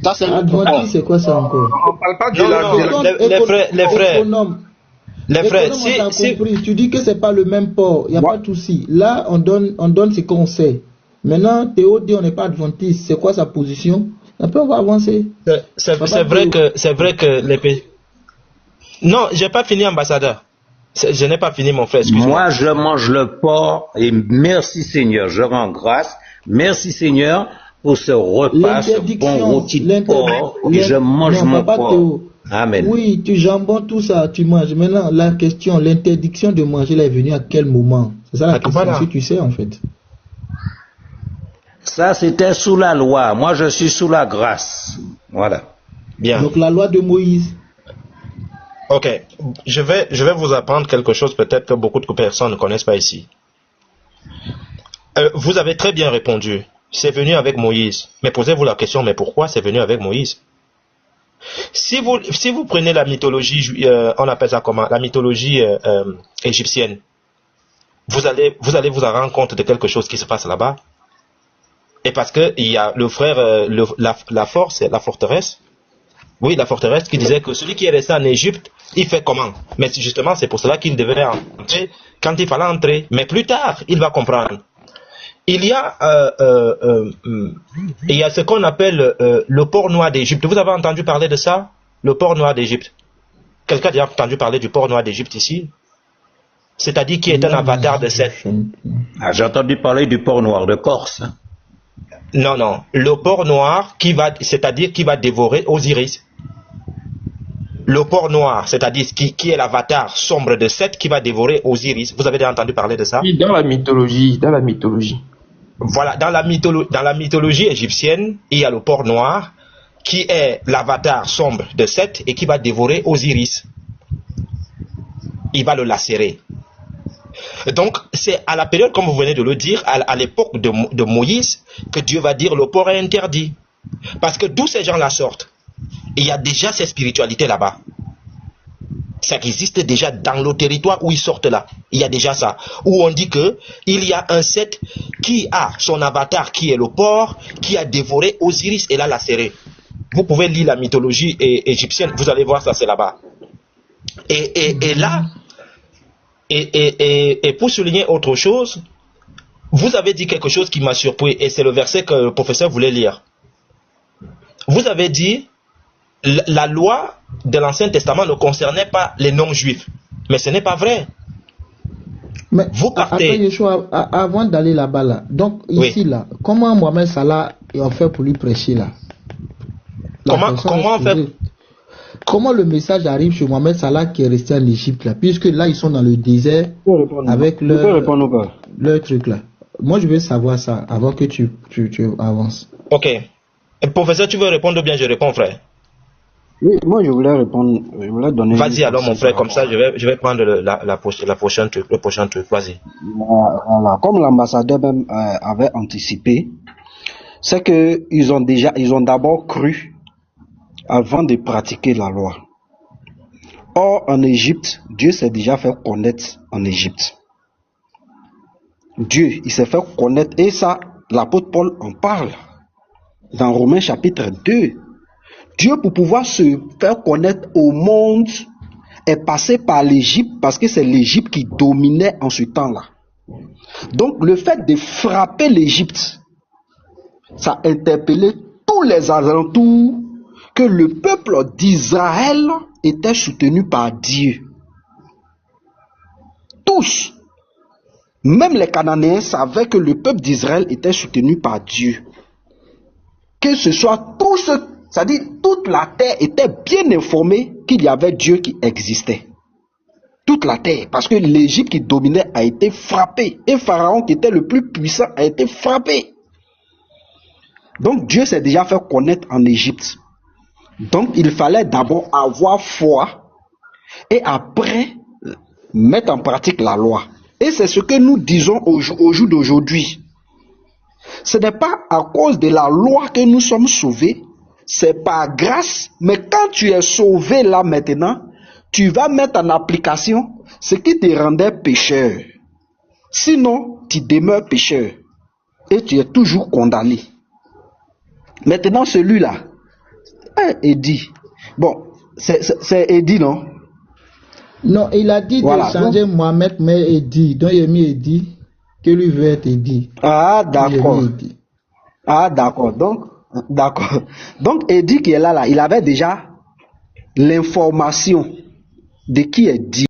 Ça, c'est adventiste, c'est quoi ça encore? On ne parle pas de les frères, si tu dis que c'est pas le même porc, il n'y a pas de souci. Là, on donne ce qu'on sait. Maintenant, Théo dit on n'est pas adventiste. C'est quoi sa position? Après, on va avancer. C'est vrai que les pays. Non, j'ai pas fini, ambassadeur. Je n'ai pas fini, mon frère. Excuse-moi. Moi, je mange le porc et merci Seigneur, je rends grâce. Merci Seigneur pour ce repas, ce bon rôti de porc et je mange mon porc. Amen. Oui, tu jambon, tout ça, tu manges. Maintenant, la question, l'interdiction de manger, elle est venue à quel moment? C'est ça la question, si tu sais, en fait. Ça, c'était sous la loi. Moi, je suis sous la grâce. Voilà. Bien. Donc, la loi de Moïse. Ok. Je vais vous apprendre quelque chose peut-être que beaucoup de personnes ne connaissent pas ici. Vous avez très bien répondu. C'est venu avec Moïse. Mais posez-vous la question, mais pourquoi c'est venu avec Moïse? Si vous prenez la mythologie, on appelle ça comment? La mythologie égyptienne, vous allez vous en rendre compte de quelque chose qui se passe là-bas. Et parce que il y a le frère, la forteresse. Oui, la forteresse qui disait que celui qui est resté en Égypte, il fait comment? Mais justement, c'est pour cela qu'il devait entrer quand il fallait entrer. Mais plus tard, il va comprendre. Il y a ce qu'on appelle le porc noir d'Égypte. Vous avez entendu parler de ça? Le porc noir d'Égypte. Quelqu'un a déjà entendu parler du porc noir d'Égypte ici? C'est-à-dire qui est un avatar de Seth. Ah, j'ai entendu parler du porc noir de Corse. Non. Le porc noir c'est-à-dire qui va dévorer Osiris. Le porc noir, c'est-à-dire qui est l'avatar sombre de Seth qui va dévorer Osiris. Vous avez déjà entendu parler de ça? Oui, dans la mythologie. Voilà, dans la mythologie égyptienne, il y a le porc noir qui est l'avatar sombre de Seth et qui va dévorer Osiris. Il va le lacérer. Donc, c'est à la période, comme vous venez de le dire, à l'époque de Moïse, que Dieu va dire le porc est interdit. Parce que d'où ces gens-là sortent? Il y a déjà ces spiritualités là-bas. Ça existe déjà dans le territoire où ils sortent là. Il y a déjà ça. Où on dit que il y a un Seth qui a son avatar qui est le porc, qui a dévoré Osiris et l'a lacéré. Vous pouvez lire la mythologie égyptienne, vous allez voir ça, c'est là-bas. Et là, et pour souligner autre chose, vous avez dit quelque chose qui m'a surpris, et c'est le verset que le professeur voulait lire. Vous avez dit, la loi de l'Ancien Testament ne concernait pas les non-juifs. Mais ce n'est pas vrai. Mais vous partez. Attends, Yeshua, avant d'aller là-bas, là, donc ici, là, comment Mohamed Salah a fait pour lui prêcher là? Comment le message arrive chez Mohamed Salah qui est resté en Égypte là, puisque là ils sont dans le désert avec leur truc là. Moi je veux savoir ça avant que tu avances. Ok. Professeur, tu veux répondre ou bien je réponds, frère? Oui, moi je voulais répondre, je voulais donner. Vas-y alors mon frère, comme ça je vais prendre le prochain truc. Vas-y. Voilà, comme l'ambassadeur même avait anticipé, c'est que ils ont d'abord cru avant de pratiquer la loi. Or, en Égypte, Dieu s'est déjà fait connaître en Égypte. Dieu, il s'est fait connaître, et ça, l'apôtre Paul en parle dans Romains chapitre 2. Dieu, pour pouvoir se faire connaître au monde, est passé par l'Égypte, parce que c'est l'Égypte qui dominait en ce temps-là. Donc, le fait de frapper l'Égypte, ça a interpellé tous les alentours, que le peuple d'Israël était soutenu par Dieu. Tous, même les Cananéens savaient que le peuple d'Israël était soutenu par Dieu. Que ce soit tous, c'est-à-dire toute la terre était bien informée qu'il y avait Dieu qui existait. Toute la terre, parce que l'Égypte qui dominait a été frappée. Et Pharaon qui était le plus puissant a été frappé. Donc Dieu s'est déjà fait connaître en Égypte. Donc il fallait d'abord avoir foi et après mettre en pratique la loi. Et c'est ce que nous disons au jour d'aujourd'hui. Ce n'est pas à cause de la loi que nous sommes sauvés, c'est par grâce, mais quand tu es sauvé là maintenant, tu vas mettre en application ce qui te rendait pécheur. Sinon, tu demeures pécheur et tu es toujours condamné. Maintenant, celui-là, Eddie. Bon, c'est Eddie, non? Non, il a dit voilà, de changer donc, Mohamed, mais Eddie. Donc, il a mis Eddie, que lui veut être Eddie. Ah, d'accord. Ah, d'accord. Donc, Eddie qui est là, il avait déjà l'information de qui est dit.